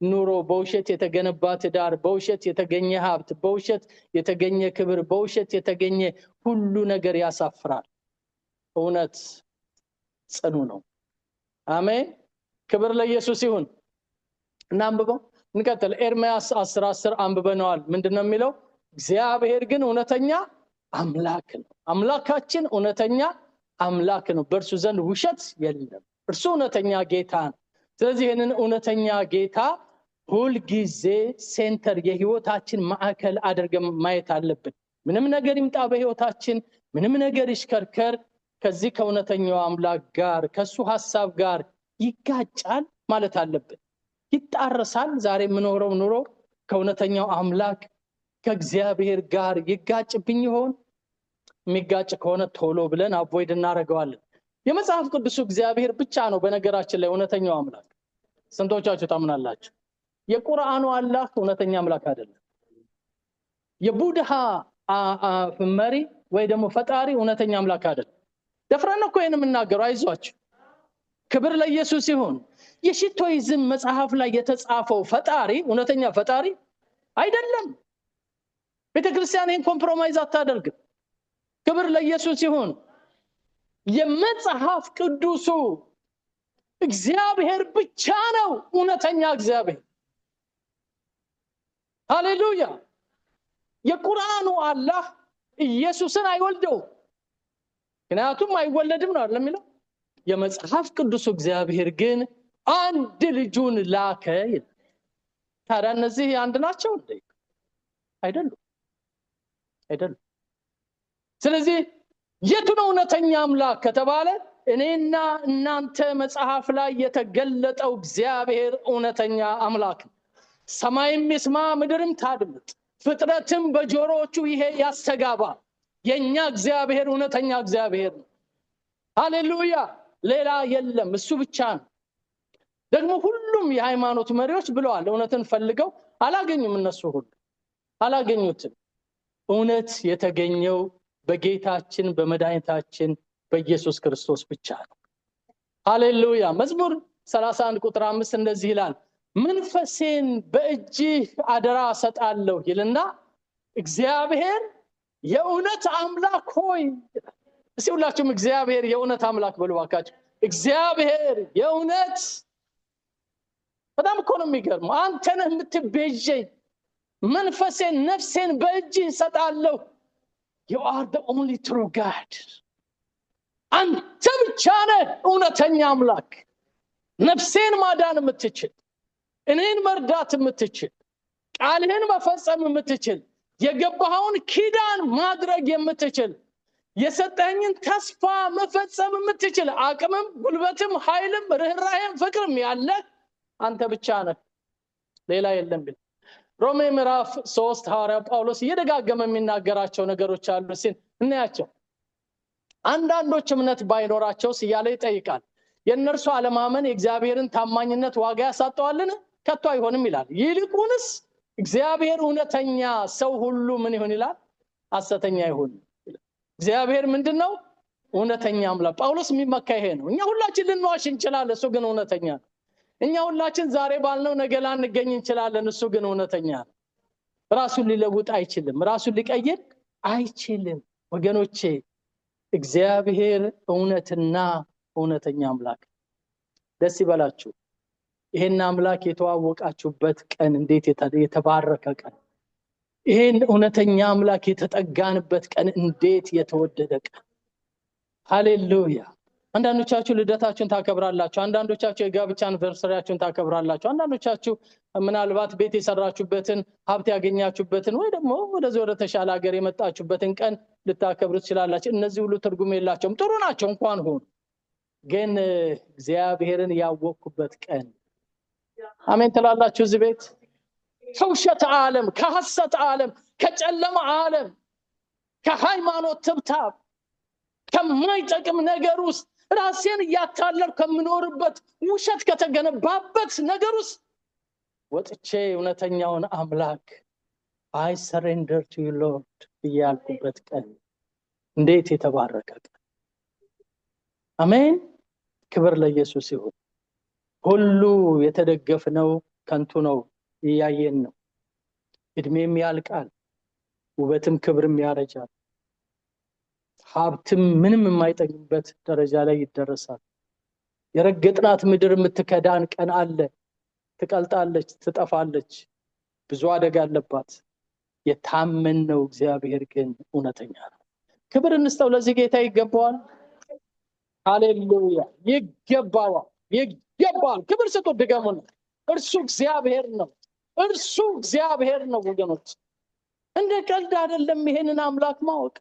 ኑሮ በውሸት የተገነባ ትዳር በውሸት የተገኘ ሀብት በውሸት የተገኘ ክብር በውሸት የተገኘ ሁሉ ነገር ያሳፍራል እውነት ጽኑ ነው አሜን ክብር ለኢየሱስ ይሁን እናንብበው እንቀጥል ኤርምያስ 10:10 አንብበነዋል ምንድነው የሚለው እግዚአብሔር ግን እውነተኛ አምላክ ነው አምላካችን እውነተኛ አምላክ ነው በእርሱ ዘንድ ውሸት የለም እርሱ እውነተኛ ጌታ ነው ስለዚህ ይሄንን እውነተኛ ጌታ ሁሉ ጊዜ ሴንተር የህይወታችን ማዕከል አድርገን ማየት አለብን ምንም ነገር ይምጣ በህይወታችን ምንም ነገር ይሽከርከር ከዚህ ከእውነተኛው አምላክ ጋር ከሱ ሐሳብ ጋር ይጋጫል ማለት አለብን ይጣረሳል ዛሬ የምኖረው ኑሮ ከእውነተኛው አምላክ ከእግዚአብሔር ጋር ይጋጭብኝ ይሆን የሚጋጭ ከሆነ ቶሎ ብለን አቮይድ እናደርገዋለን የመጽሐፍ ቅዱስ እግዚአብሔር ብቻ ነው በነገራችን ላይ እውነተኛው አምላክ ስንቶቻችሁ ታምናላችሁ የቁርአኑ አላህ እውነተኛ አምላክ አይደለም የቡድሃ መሪ ወይ ደግሞ ፈጣሪ እውነተኛ አምላክ አይደለም ደፍረን እኮ ይሄን የምናገረው አይዟችሁ ክብር ለኢየሱስ ይሁን የሽቶይዝም መጽሐፍ ላይ የተጻፈው ፈጣሪ እውነተኛ ፈጣሪ አይደለም ቤተክርስቲያን ይሄን ኮምፕሮማይዝ አታደርግም ክብር ለኢየሱስ ይሁን የመጽሐፍ ቅዱሱ እግዚአብሔር ብቻ ነው እውነተኛ እግዚአብሔር ሃሌሉያ የቁርአኑ አላህ ኢየሱስን አይወልደው ምክንያቱም አይወለድም ነው አይደል የሚለው የመጽሐፍ ቅዱስ እግዚአብሔር ግን አንድ ልጁን ላከ ታዲያ እነዚህ አንድ ናቸው እንዴ አይደሉም ስለዚህ የቱ ነው እውነተኛ አምላክ ከተባለ እኔና እናንተ መጽሐፍ ላይ የተገለጠው እግዚአብሔር እውነተኛ አምላክ ሰማይም ይስማ ምድርም ታድምጥ ፍጥረትም በጆሮቹ ይሄ ያስተጋባ የኛ እግዚአብሔር እውነተኛ እግዚአብሔር ነው ሃሌሉያ ሌላ የለም እሱ ብቻ ነው ደግሞ ሁሉም የሃይማኖት መሪዎች ብለዋል እውነትን ፈልገው አላገኙም እነሱ ሁሉ አላገኙትም እውነት የተገኘው በጌታችን በመድኃኒታችን በኢየሱስ ክርስቶስ ብቻ ነው ሃሌሉያ መዝሙር 31 ቁጥር 5 እንደዚህ ይላል መንፈሴን በእጅህ አደራ ሰጣለሁ ይልና እግዚአብሔር የእውነት አምላክ ሆይ እስቲ ሁላችሁም እግዚአብሔር የእውነት አምላክ በሉ ባካችሁ እግዚአብሔር የእውነት በጣም እኮ ነው የሚገርመው አንተ ነህ የምትቤዠኝ መንፈሴን ነፍሴን በእጅህ ሰጣለሁ you are the only true God አንተ ብቻ ነህ እውነተኛ አምላክ ነፍሴን ማዳን የምትችል እኔን መርዳት የምትችል ቃልህን መፈጸም የምትችል የገባኸውን ኪዳን ማድረግ የምትችል የሰጠኝን ተስፋ መፈጸም የምትችል አቅምም ጉልበትም ኃይልም ርህራሄም ፍቅርም ያለ አንተ ብቻ ነህ ሌላ የለም ቢል ሮሜ ምዕራፍ 3 ሐዋርያ ጳውሎስ እየደጋገመ የሚናገራቸው ነገሮች አሉ ሲል እናያቸው አንዳንዶች እምነት ባይኖራቸው ሲያለ ይጠይቃል የነርሱ አለማመን የእግዚአብሔርን ታማኝነት ዋጋ ያሳጣዋልን ከቶ አይሆንም ይላል ይልቁንስ እግዚአብሔር እውነተኛ ሰው ሁሉ ምን ይሆን ይላል ሐሰተኛ ይሆን እግዚአብሔር ምንድነው እውነተኛ አምላክ ጳውሎስ የሚመካ ይሄ ነው እኛ ሁላችን ልንዋሽ እንችላለን እሱ ግን እውነተኛ ነው እኛ ሁላችን ዛሬ ባልነው ነገ ላንገኝ እንችላለን እሱ ግን እውነተኛ ነው ራሱን ሊለውጥ አይችልም ራሱን ሊቀይር አይችልም ወገኖቼ እግዚአብሔር እውነትና እውነተኛ አምላክ ደስ ይበላችሁ ይሄን አምላክ የተዋወቃችሁበት ቀን እንዴት የተባረከ ቀን ይሄን እውነተኛ አምላክ የተጠጋንበት ቀን እንዴት የተወደደ ቀን ሃሌሉያ አንዳንዶቻችሁ ልደታችሁን ታከብራላችሁ፣ አንዳንዶቻችሁ የጋብቻ አንቨርሰሪያችሁን ታከብራላችሁ፣ አንዳንዶቻችሁ ምናልባት ቤት የሰራችሁበትን ሀብት ያገኛችሁበትን ወይ ደግሞ ወደ ተሻለ ሀገር የመጣችሁበትን ቀን ልታከብሩ ትችላላችሁ። እነዚህ ሁሉ ትርጉም የላቸውም። ጥሩ ናቸው እንኳን ሆኑ፣ ግን እግዚአብሔርን ያወቅኩበት ቀን አሜን ትላላችሁ እዚህ ቤት? ከውሸት ዓለም፣ ከሐሰት ዓለም፣ ከጨለማ ዓለም፣ ከሃይማኖት ትብታብ፣ ከማይጠቅም ነገር ውስጥ ራሴን እያታለልኩ ከምኖርበት ውሸት ከተገነባበት ነገር ውስጥ ወጥቼ እውነተኛውን አምላክ I surrender to you Lord ያልኩበት ቀን እንዴት የተባረከ ቀን! አሜን። ክብር ለኢየሱስ ይሁን። ሁሉ የተደገፍነው ከንቱ ነው፣ እያየን ነው። እድሜም ያልቃል፣ ውበትም ክብርም ያረጃል፣ ሀብትም ምንም የማይጠግምበት ደረጃ ላይ ይደረሳል። የረገጥናት ምድር የምትከዳን ቀን አለ። ትቀልጣለች፣ ትጠፋለች፣ ብዙ አደጋ አለባት። የታመነው እግዚአብሔር ግን እውነተኛ ነው። ክብር እንስጠው፣ ለዚህ ጌታ ይገባዋል። ሃሌሉያ! ይገባዋል፣ ይገባዋል። ክብር ስጡ፣ ድገሙን። እርሱ እግዚአብሔር ነው፣ እርሱ እግዚአብሔር ነው ወገኖች። እንደ ቀልድ አይደለም ይሄንን አምላክ ማወቅ።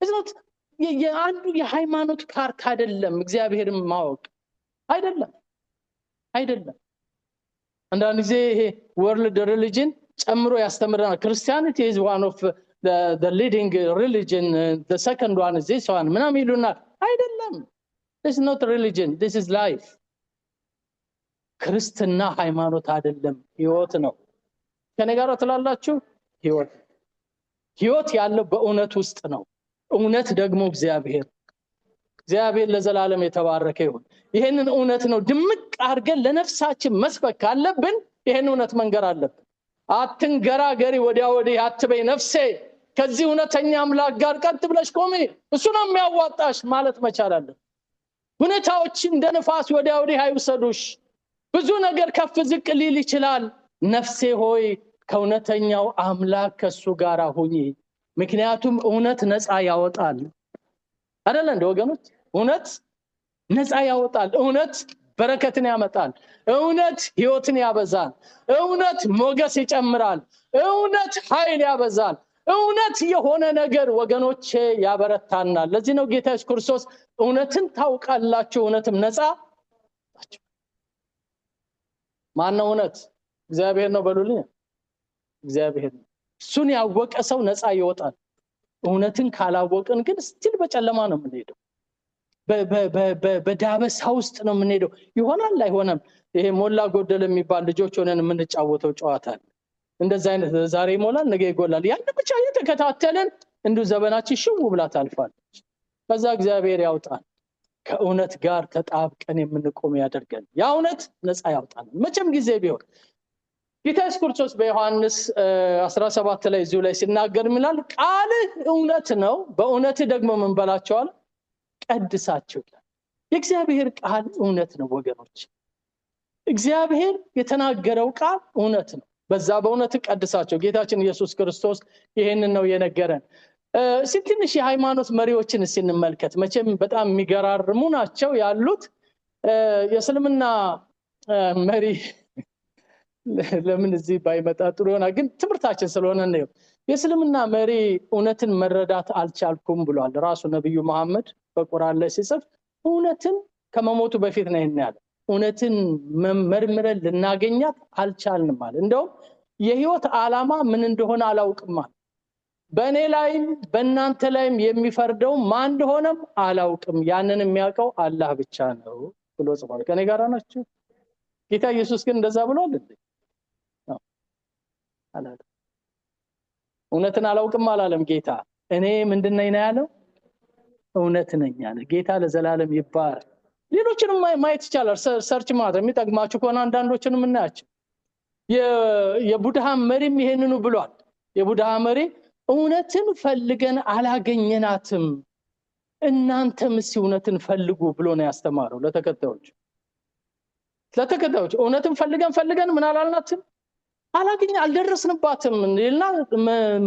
እዝነት የአንዱ የሃይማኖት ካርታ አይደለም እግዚአብሔርን ማወቅ አይደለም። አንዳንድ ጊዜ ይሄ ወርልድ ሪሊጅን ጨምሮ ያስተምረናል። ክርስቲያኒቲ is one of the leading religion, the second one is this one ምናምን ይሉናል። አይደለም። this is not religion, this is life. ክርስትና ሃይማኖት አይደለም፣ ህይወት ነው። ከኔ ጋር ትላላችሁ? ህይወት ያለው በእውነት ውስጥ ነው። እውነት ደግሞ እግዚአብሔር ለዘላለም የተባረከ ይሁን። ይሄንን እውነት ነው ድምቅ አድርገን ለነፍሳችን መስበክ ካለብን ይሄን እውነት መንገር አለብን። አትንገራገሪ፣ ወዲያ ወዲህ አትበይ ነፍሴ፣ ከዚህ እውነተኛ አምላክ ጋር ቀጥ ብለሽ ቆሚ፣ እሱ ነው የሚያዋጣሽ ማለት መቻል አለብን። ሁኔታዎች እንደ ነፋስ ወዲያ ወዲህ አይውሰዱሽ። ብዙ ነገር ከፍ ዝቅ ሊል ይችላል። ነፍሴ ሆይ ከእውነተኛው አምላክ ከሱ ጋር ሁኚ፣ ምክንያቱም እውነት ነፃ ያወጣል። አይደል እንደ ወገኖች? እውነት ነፃ ያወጣል። እውነት በረከትን ያመጣል። እውነት ህይወትን ያበዛል። እውነት ሞገስ ይጨምራል። እውነት ኃይል ያበዛል። እውነት የሆነ ነገር ወገኖቼ ያበረታናል። ለዚህ ነው ጌታ ኢየሱስ ክርስቶስ እውነትን ታውቃላችሁ፣ እውነትም ነፃ ታወጣችሁ። ማን ነው እውነት? እግዚአብሔር ነው በሉልኝ። እግዚአብሔር ነው። እሱን ያወቀ ሰው ነፃ ይወጣል። እውነትን ካላወቅን ግን ስቲል በጨለማ ነው የምንሄደው፣ በዳበሳ ውስጥ ነው የምንሄደው። ይሆናል አይሆንም። ይሄ ሞላ ጎደል የሚባል ልጆች ሆነን የምንጫወተው ጨዋታ አለ። እንደዛ አይነት ዛሬ ይሞላል ነገ ይጎላል። ያን ብቻ እየተከታተልን እንዱ ዘመናችን ሽው ብላ ታልፋለች። ከዛ እግዚአብሔር ያውጣን፣ ከእውነት ጋር ተጣብቀን የምንቆም ያደርገን። ያ እውነት ነፃ ያውጣን መቼም ጊዜ ቢሆን። ጌታ ኢየሱስ ክርስቶስ በዮሐንስ 17 ላይ እዚሁ ላይ ሲናገር ምናል? ቃልህ እውነት ነው፣ በእውነት ደግሞ ምን በላቸዋል? ቀድሳቸው ይላል። የእግዚአብሔር ቃል እውነት ነው ወገኖች። እግዚአብሔር የተናገረው ቃል እውነት ነው። በዛ በእውነት ቀድሳቸው። ጌታችን ኢየሱስ ክርስቶስ ይሄንን ነው የነገረን። ትንሽ የሃይማኖት መሪዎችን ስንመልከት መቼም በጣም የሚገራርሙ ናቸው ያሉት። የእስልምና መሪ ለምን እዚህ ባይመጣ ጥሩ ይሆናል፣ ግን ትምህርታችን ስለሆነ ነው። የእስልምና መሪ እውነትን መረዳት አልቻልኩም ብሏል ራሱ ነብዩ መሐመድ በቁርአን ላይ ሲጽፍ። እውነትን ከመሞቱ በፊት ነው ያለው። እውነትን መርምረን ልናገኛት አልቻልንም ማለት። እንደውም የህይወት ዓላማ ምን እንደሆነ አላውቅም ማለት፣ በእኔ ላይም በእናንተ ላይም የሚፈርደው ማን እንደሆነም አላውቅም፣ ያንን የሚያውቀው አላህ ብቻ ነው ብሎ ጽፏል። ከኔ ጋር ናችሁ? ጌታ ኢየሱስ ግን እንደዛ ብሏል እንዴ? አላለም። እውነትን አላውቅም አላለም ጌታ። እኔ ምንድነኝ ነው ያለው? እውነት ነኝ አለ ጌታ። ለዘላለም ይባረክ። ሌሎችንም ማየት ይቻላል፣ ሰርች ማድረግ የሚጠቅማችሁ ከሆነ አንዳንዶችንም እናያቸው። የቡድሃ መሪም ይሄንኑ ብሏል። የቡድሃ መሪ እውነትን ፈልገን አላገኘናትም፣ እናንተም እውነትን ፈልጉ ብሎ ነው ያስተማረው ለተከታዮች። እውነትን ፈልገን ምን አላልናትም፣ አልደረስንባትም እና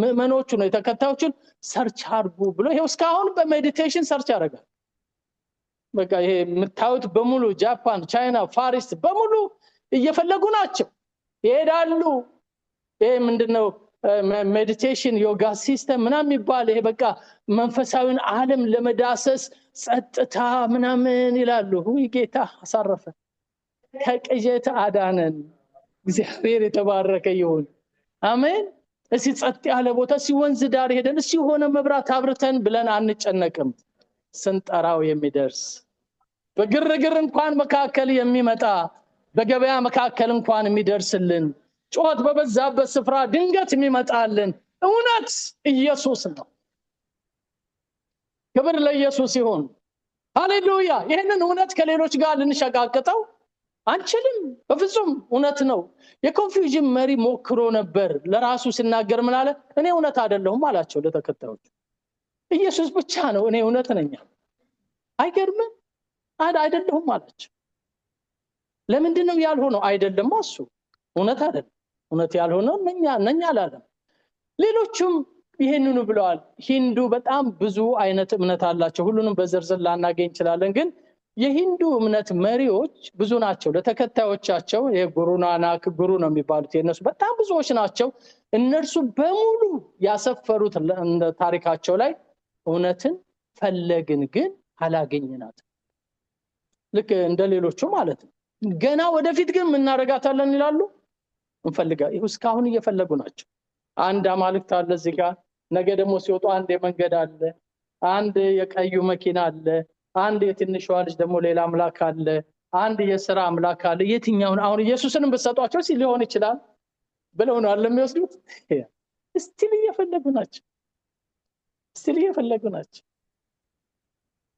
ምዕመኖቹ ነው የተከታዮቹን ሰርች አድርጉ ብሎ ይሄው እስካሁን በሜዲቴሽን ሰርች ያደርጋል። በቃ ይሄ የምታዩት በሙሉ ጃፓን፣ ቻይና፣ ፋሪስ በሙሉ እየፈለጉ ናቸው ይሄዳሉ። ይሄ ምንድነው ሜዲቴሽን ዮጋ ሲስተም ምናምን የሚባል ይሄ በቃ መንፈሳዊን ዓለም ለመዳሰስ ጸጥታ ምናምን ይላሉ። ወይ ጌታ አሳረፈ፣ ከቅዠት አዳነን። እግዚአብሔር የተባረከ ይሁን። አሜን። እሺ ጸጥ ያለ ቦታ ሲወንዝ ዳር ሄደን እሺ ሆነ መብራት አብርተን ብለን አንጨነቅም። ስንጠራው የሚደርስ በግርግር እንኳን መካከል የሚመጣ በገበያ መካከል እንኳን የሚደርስልን ጩኸት በበዛበት ስፍራ ድንገት የሚመጣልን እውነት ኢየሱስ ነው። ክብር ለኢየሱስ ይሁን። ሃሌሉያ። ይሄንን እውነት ከሌሎች ጋር ልንሸቃቀጠው አንችልም በፍጹም። እውነት ነው። የኮንፊውዥን መሪ ሞክሮ ነበር። ለራሱ ሲናገር ምን አለ? እኔ እውነት አይደለሁም አላቸው ለተከታዮቹ። ኢየሱስ ብቻ ነው እኔ እውነት ነኝ። አይገርምም? አይደለሁም አላቸው። ለምንድን ነው ያልሆነው? አይደለም እሱ እውነት አይደለም። እውነት ያልሆነው ነኛ አላለም። ሌሎቹም ይሄንኑ ብለዋል። ሂንዱ በጣም ብዙ አይነት እምነት አላቸው። ሁሉንም በዝርዝር ላናገኝ እንችላለን፣ ግን የሂንዱ እምነት መሪዎች ብዙ ናቸው። ለተከታዮቻቸው የጉሩ ናናክ ጉሩ ነው የሚባሉት የነሱ በጣም ብዙዎች ናቸው። እነርሱ በሙሉ ያሰፈሩት እንደ ታሪካቸው ላይ እውነትን ፈለግን ግን አላገኘናትም። ልክ እንደሌሎቹ ማለት ነው። ገና ወደፊት ግን እናረጋታለን ይላሉ። እንፈልጋ እስካሁን እየፈለጉ ናቸው። አንድ አማልክት አለ እዚህ ጋር፣ ነገ ደግሞ ሲወጡ አንድ የመንገድ አለ፣ አንድ የቀዩ መኪና አለ፣ አንድ የትንሿ ልጅ ደግሞ ሌላ አምላክ አለ፣ አንድ የሥራ አምላክ አለ። የትኛውን አሁን ኢየሱስንም በሰጧቸው ሊሆን ይችላል ብለው ነው አለ የሚወስዱት። እስቲል እየፈለጉ ናቸው። እስቲል እየፈለጉ ናቸው።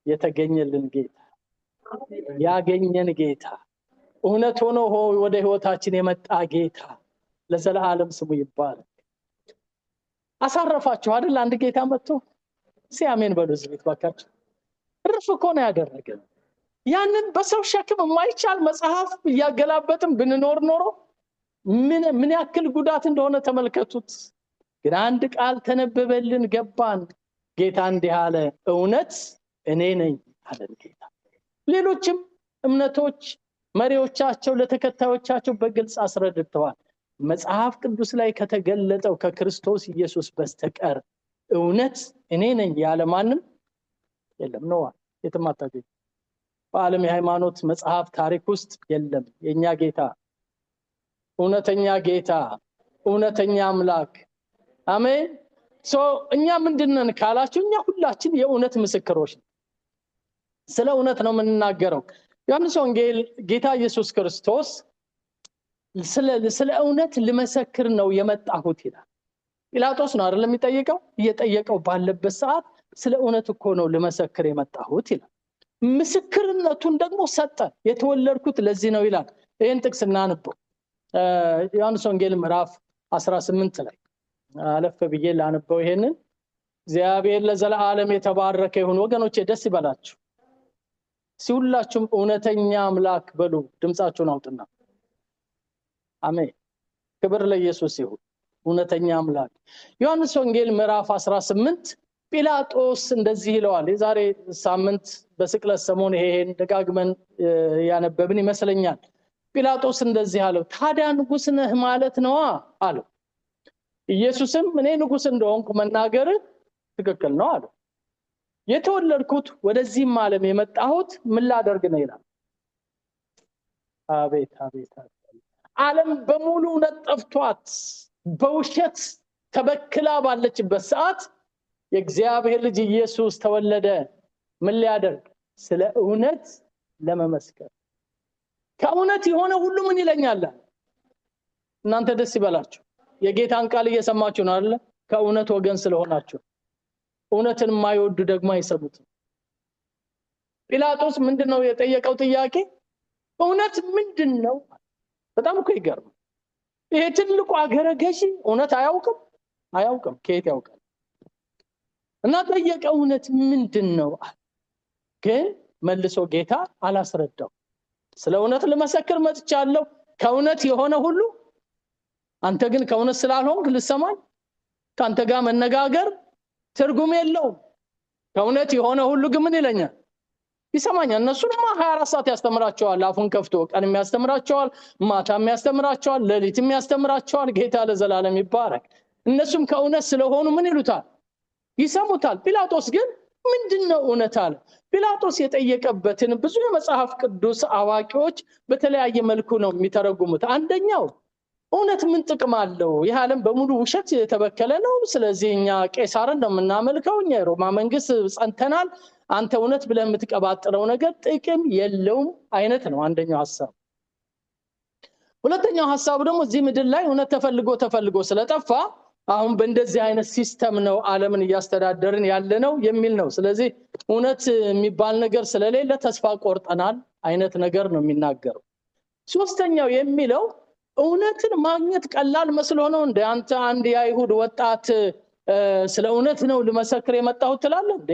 የተገኘልን ጌታ፣ ያገኘን ጌታ፣ እውነት ሆኖ ወደ ህይወታችን የመጣ ጌታ ለዘላለም ስሙ ይባረክ። አሳረፋችሁ አይደል? አንድ ጌታ መጥቶ ሲያሜን በሉ ዝብት ባካችሁ። እርፍ እኮ ነው ያደረገን። ያንን በሰው ሸክም የማይቻል መጽሐፍ እያገላበጥን ብንኖር ኖሮ ምን ያክል ጉዳት እንደሆነ ተመልከቱት። ግን አንድ ቃል ተነበበልን፣ ገባን። ጌታ እንዲህ አለ፣ እውነት እኔ ነኝ አለ ጌታ። ሌሎችም እምነቶች መሪዎቻቸው ለተከታዮቻቸው በግልጽ አስረድተዋል። መጽሐፍ ቅዱስ ላይ ከተገለጠው ከክርስቶስ ኢየሱስ በስተቀር እውነት እኔ ነኝ ያለ ማንም የለም ነው። የትም አታገኙ። በዓለም የሃይማኖት መጽሐፍ ታሪክ ውስጥ የለም። የኛ ጌታ እውነተኛ ጌታ፣ እውነተኛ አምላክ። አሜን። እኛ ምንድነን ካላችሁ እኛ ሁላችን የእውነት ምስክሮች ነን። ስለ እውነት ነው የምንናገረው። ዮሐንስ ወንጌል ጌታ ኢየሱስ ክርስቶስ ስለ እውነት ልመሰክር ነው የመጣሁት ይላል። ጲላጦስ ነው አይደል የሚጠይቀው? እየጠየቀው ባለበት ሰዓት ስለ እውነት እኮ ነው ልመሰክር የመጣሁት ይላል። ምስክርነቱን ደግሞ ሰጠ። የተወለድኩት ለዚህ ነው ይላል። ይሄን ጥቅስ እናንበው። ዮሐንስ ወንጌል ምዕራፍ 18 ላይ አለፈ ብዬ ላንበው ይሄንን። እግዚአብሔር ለዘላለም የተባረከ ይሁን። ወገኖቼ ደስ ይበላችሁ። ሲሁላችሁም እውነተኛ አምላክ በሉ። ድምጻችሁን አውጡና አሜን። ክብር ለኢየሱስ ይሁን። እውነተኛ አምላክ። ዮሐንስ ወንጌል ምዕራፍ 18 ጲላጦስ እንደዚህ ይለዋል። የዛሬ ሳምንት በስቅለት ሰሞን ይሄን ደጋግመን ያነበብን ይመስለኛል። ጲላጦስ እንደዚህ አለው፣ ታዲያ ንጉስ ነህ ማለት ነው አለው። ኢየሱስም እኔ ንጉስ እንደሆንኩ መናገር ትክክል ነው አለው። የተወለድኩት ወደዚህም ዓለም የመጣሁት ምን ላደርግ ነው ይላል። አቤት አቤት አቤት! ዓለም በሙሉ ነጠፍቷት በውሸት ተበክላ ባለችበት ሰዓት የእግዚአብሔር ልጅ ኢየሱስ ተወለደ። ምን ሊያደርግ? ስለ እውነት ለመመስከር። ከእውነት የሆነ ሁሉ ምን ይለኛል? እናንተ ደስ ይበላችሁ። የጌታን ቃል እየሰማችሁ ነው አይደል? ከእውነት ወገን ስለሆናችሁ። እውነትን የማይወዱ ደግሞ አይሰሙትም። ጲላጦስ ምንድነው የጠየቀው ጥያቄ? እውነት ምንድነው? በጣም እኮ ይገርም። ይሄ ትልቁ አገረ ገዢ እውነት አያውቅም። ከየት ያውቃል? እና ጠየቀ፣ እውነት ምንድነው? ግን መልሶ ጌታ አላስረዳው። ስለ እውነት ልመሰክር መጥቻለሁ፣ ከእውነት የሆነ ሁሉ። አንተ ግን ከእውነት ስላልሆንክ ልሰማኝ ካንተ ጋር መነጋገር ትርጉም የለውም። ከእውነት የሆነ ሁሉ ግን ምን ይለኛል? ይሰማኛል። እነሱንማ 24 ሰዓት ያስተምራቸዋል። አፉን ከፍቶ ቀንም ያስተምራቸዋል፣ ማታም ያስተምራቸዋል፣ ሌሊትም ያስተምራቸዋል። ጌታ ለዘላለም ይባረክ። እነሱም ከእውነት ስለሆኑ ምን ይሉታል? ይሰሙታል። ጲላጦስ ግን ምንድነው እውነት አለ። ጲላጦስ የጠየቀበትን ብዙ የመጽሐፍ ቅዱስ አዋቂዎች በተለያየ መልኩ ነው የሚተረጉሙት። አንደኛው እውነት ምን ጥቅም አለው? ይህ ዓለም በሙሉ ውሸት የተበከለ ነው። ስለዚህ እኛ ቄሳርን ነው የምናመልከው፣ እኛ የሮማ መንግስት ጸንተናል። አንተ እውነት ብለህ የምትቀባጥረው ነገር ጥቅም የለውም አይነት ነው አንደኛው ሐሳብ። ሁለተኛው ሐሳብ ደግሞ እዚህ ምድር ላይ እውነት ተፈልጎ ስለጠፋ አሁን በእንደዚህ አይነት ሲስተም ነው ዓለምን እያስተዳደርን ያለነው የሚል ነው። ስለዚህ እውነት የሚባል ነገር ስለሌለ ተስፋ ቆርጠናል አይነት ነገር ነው የሚናገረው። ሶስተኛው የሚለው እውነትን ማግኘት ቀላል መስሎ ነው እንደ አንተ አንድ የአይሁድ ወጣት ስለ እውነት ነው ልመሰክር የመጣሁት ትላለህ እንዴ?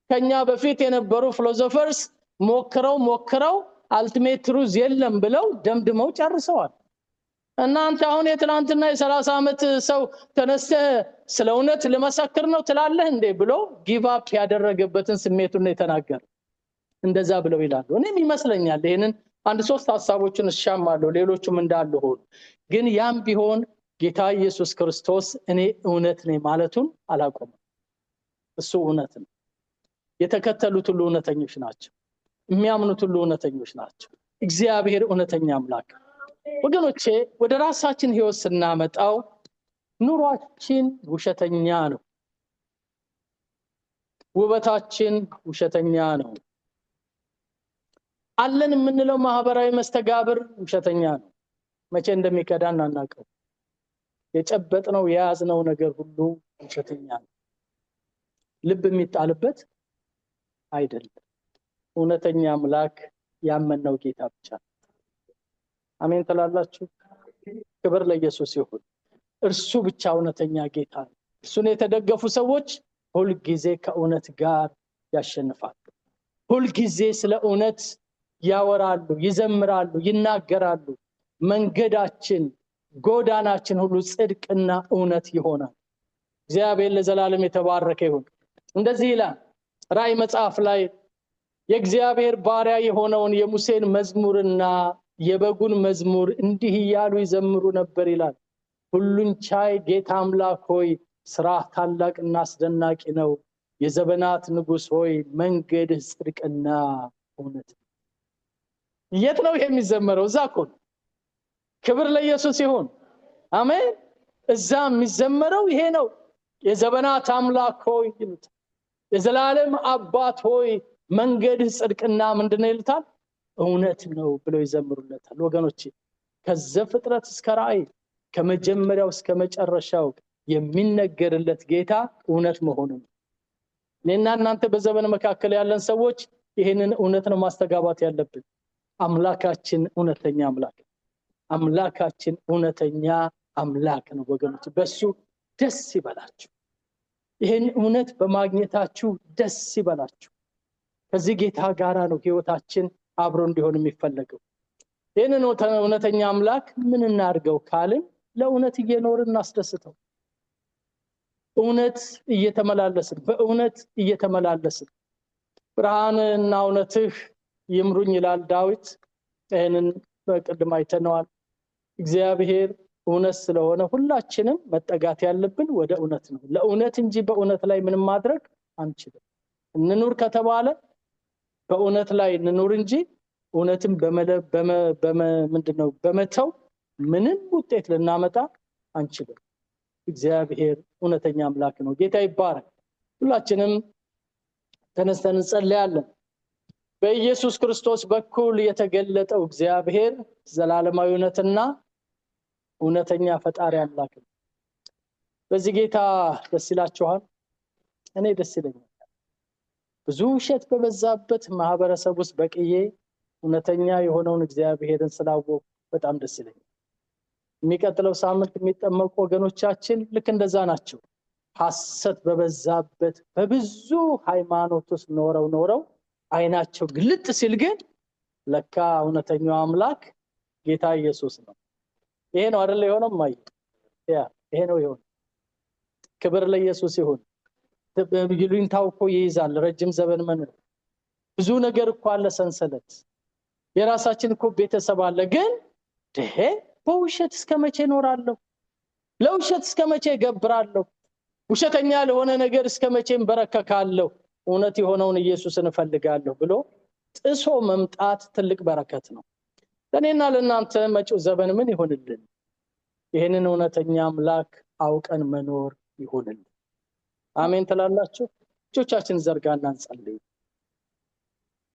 ከኛ በፊት የነበሩ ፊሎሶፈርስ ሞክረው አልቲሜት ትሩዝ የለም ብለው ደምድመው ጨርሰዋል። እናንተ አሁን የትናንትና የ30 ዓመት ሰው ተነስተህ ስለ እውነት ልመሰክር ነው ትላለህ እንዴ ብሎ ጊቭ አፕ ያደረገበትን ስሜቱን ነው የተናገረው። እንደዛ ብለው ይላሉ። እኔም ይመስለኛል ይሄንን አንድ ሶስት ሐሳቦችን እሻማለሁ፣ ሌሎችም እንዳሉ ሆኖ ግን ያም ቢሆን ጌታ ኢየሱስ ክርስቶስ እኔ እውነት ነኝ ማለቱን አላቆመም። እሱ እውነት ነው። የተከተሉት ሁሉ እውነተኞች ናቸው። የሚያምኑት ሁሉ እውነተኞች ናቸው። እግዚአብሔር እውነተኛ አምላክ። ወገኖቼ ወደ ራሳችን ህይወት ስናመጣው ኑሯችን ውሸተኛ ነው። ውበታችን ውሸተኛ ነው። አለን የምንለው ማህበራዊ መስተጋብር ውሸተኛ ነው። መቼ እንደሚከዳን አናውቅም። የጨበጥነው የያዝነው ነገር ሁሉ ውሸተኛ ነው። ልብ የሚጣልበት አይደለም። እውነተኛ አምላክ ያመነው ጌታ ብቻ። አሜን ትላላችሁ? ክብር ለኢየሱስ ይሁን። እርሱ ብቻ እውነተኛ ጌታ ነው። እርሱን የተደገፉ ሰዎች ሁል ጊዜ ከእውነት ጋር ያሸንፋሉ። ሁል ጊዜ ስለ እውነት ያወራሉ፣ ይዘምራሉ፣ ይናገራሉ። መንገዳችን ጎዳናችን ሁሉ ጽድቅና እውነት ይሆናል። እግዚአብሔር ለዘላለም የተባረከ ይሁን። እንደዚህ ይላል ራእይ መጽሐፍ ላይ የእግዚአብሔር ባሪያ የሆነውን የሙሴን መዝሙርና የበጉን መዝሙር እንዲህ እያሉ ይዘምሩ ነበር ይላል። ሁሉን ቻይ ጌታ አምላክ ሆይ ስራህ ታላቅና አስደናቂ ነው። የዘመናት ንጉስ ሆይ መንገድህ ጽድቅና እውነት። የት ነው የሚዘመረው? እዛ እኮ ነው። ክብር ለኢየሱስ ይሁን። አሜን። እዛ የሚዘመረው ይሄ ነው። የዘመናት አምላክ ሆይ ይሉታል። የዘላለም አባት ሆይ መንገድህ ጽድቅና ምንድነው ይሉታል? እውነት ነው ብለው ይዘምሩለታል። ወገኖቼ ከዘፍጥረት እስከ ራእይ ከመጀመሪያው እስከ መጨረሻው የሚነገርለት ጌታ እውነት መሆኑን እኔና እናንተ በዘመን መካከል ያለን ሰዎች ይሄንን እውነት ነው ማስተጋባት ያለብን። አምላካችን እውነተኛ አምላክ፣ አምላካችን እውነተኛ አምላክ ነው። ወገኖች በሱ ደስ ይበላችሁ። ይሄን እውነት በማግኘታችሁ ደስ ይበላችሁ። ከዚህ ጌታ ጋራ ነው ህይወታችን አብሮ እንዲሆን የሚፈልገው። ይሄንን እውነተኛ አምላክ ምን እናድርገው ካልን ለእውነት እየኖርን እናስደስተው። እውነት እየተመላለስን በእውነት እየተመላለስን ብርሃንና እውነትህ ይምሩኝ ይላል ዳዊት። ይሄንን በቅድም አይተነዋል። እግዚአብሔር እውነት ስለሆነ ሁላችንም መጠጋት ያለብን ወደ እውነት ነው። ለእውነት እንጂ በእውነት ላይ ምንም ማድረግ አንችልም። እንኑር ከተባለ በእውነት ላይ እንኑር እንጂ እውነትን በመተው ምንም ውጤት ልናመጣ አንችልም። እግዚአብሔር እውነተኛ አምላክ ነው። ጌታ ይባረክ። ሁላችንም ተነስተን እንጸልያለን። በኢየሱስ ክርስቶስ በኩል የተገለጠው እግዚአብሔር ዘላለማዊ እውነትና እውነተኛ ፈጣሪ አምላክ ነው። በዚህ ጌታ ደስ ይላችኋል? እኔ ደስ ይለኛል። ብዙ ውሸት በበዛበት ማህበረሰብ ውስጥ በቅዬ እውነተኛ የሆነውን እግዚአብሔርን ስላወቁ በጣም ደስ ይለኛል። የሚቀጥለው ሳምንት የሚጠመቁ ወገኖቻችን ልክ እንደዛ ናቸው። ሐሰት በበዛበት በብዙ ሃይማኖት ውስጥ ኖረው አይናቸው ግልጥ ሲል ግን ለካ እውነተኛው አምላክ ጌታ ኢየሱስ ነው። ይሄ ነው አይደል የሆነው? ማይ ይሄ ነው የሆነው። ክብር ለኢየሱስ ይሁን። ይሉኝታው እኮ ይይዛል ረጅም ዘመን መኖር። ብዙ ነገር እኮ አለ ሰንሰለት የራሳችን እኮ ቤተሰብ አለ ግን ደሄ በውሸት እስከመቼ እኖራለሁ ለውሸት እስከመቼ እገብራለሁ ውሸተኛ ለሆነ ነገር እስከመቼ እንበረከካለሁ እውነት የሆነውን ኢየሱስን እፈልጋለሁ ብሎ ጥሶ መምጣት ትልቅ በረከት ነው ለኔና ለናንተ መጪው ዘመን ምን ይሆንልን ይሄንን እውነተኛ አምላክ አውቀን መኖር ይሆንልን አሜን ተላላችሁ እጆቻችን ዘርጋና እንጸልይ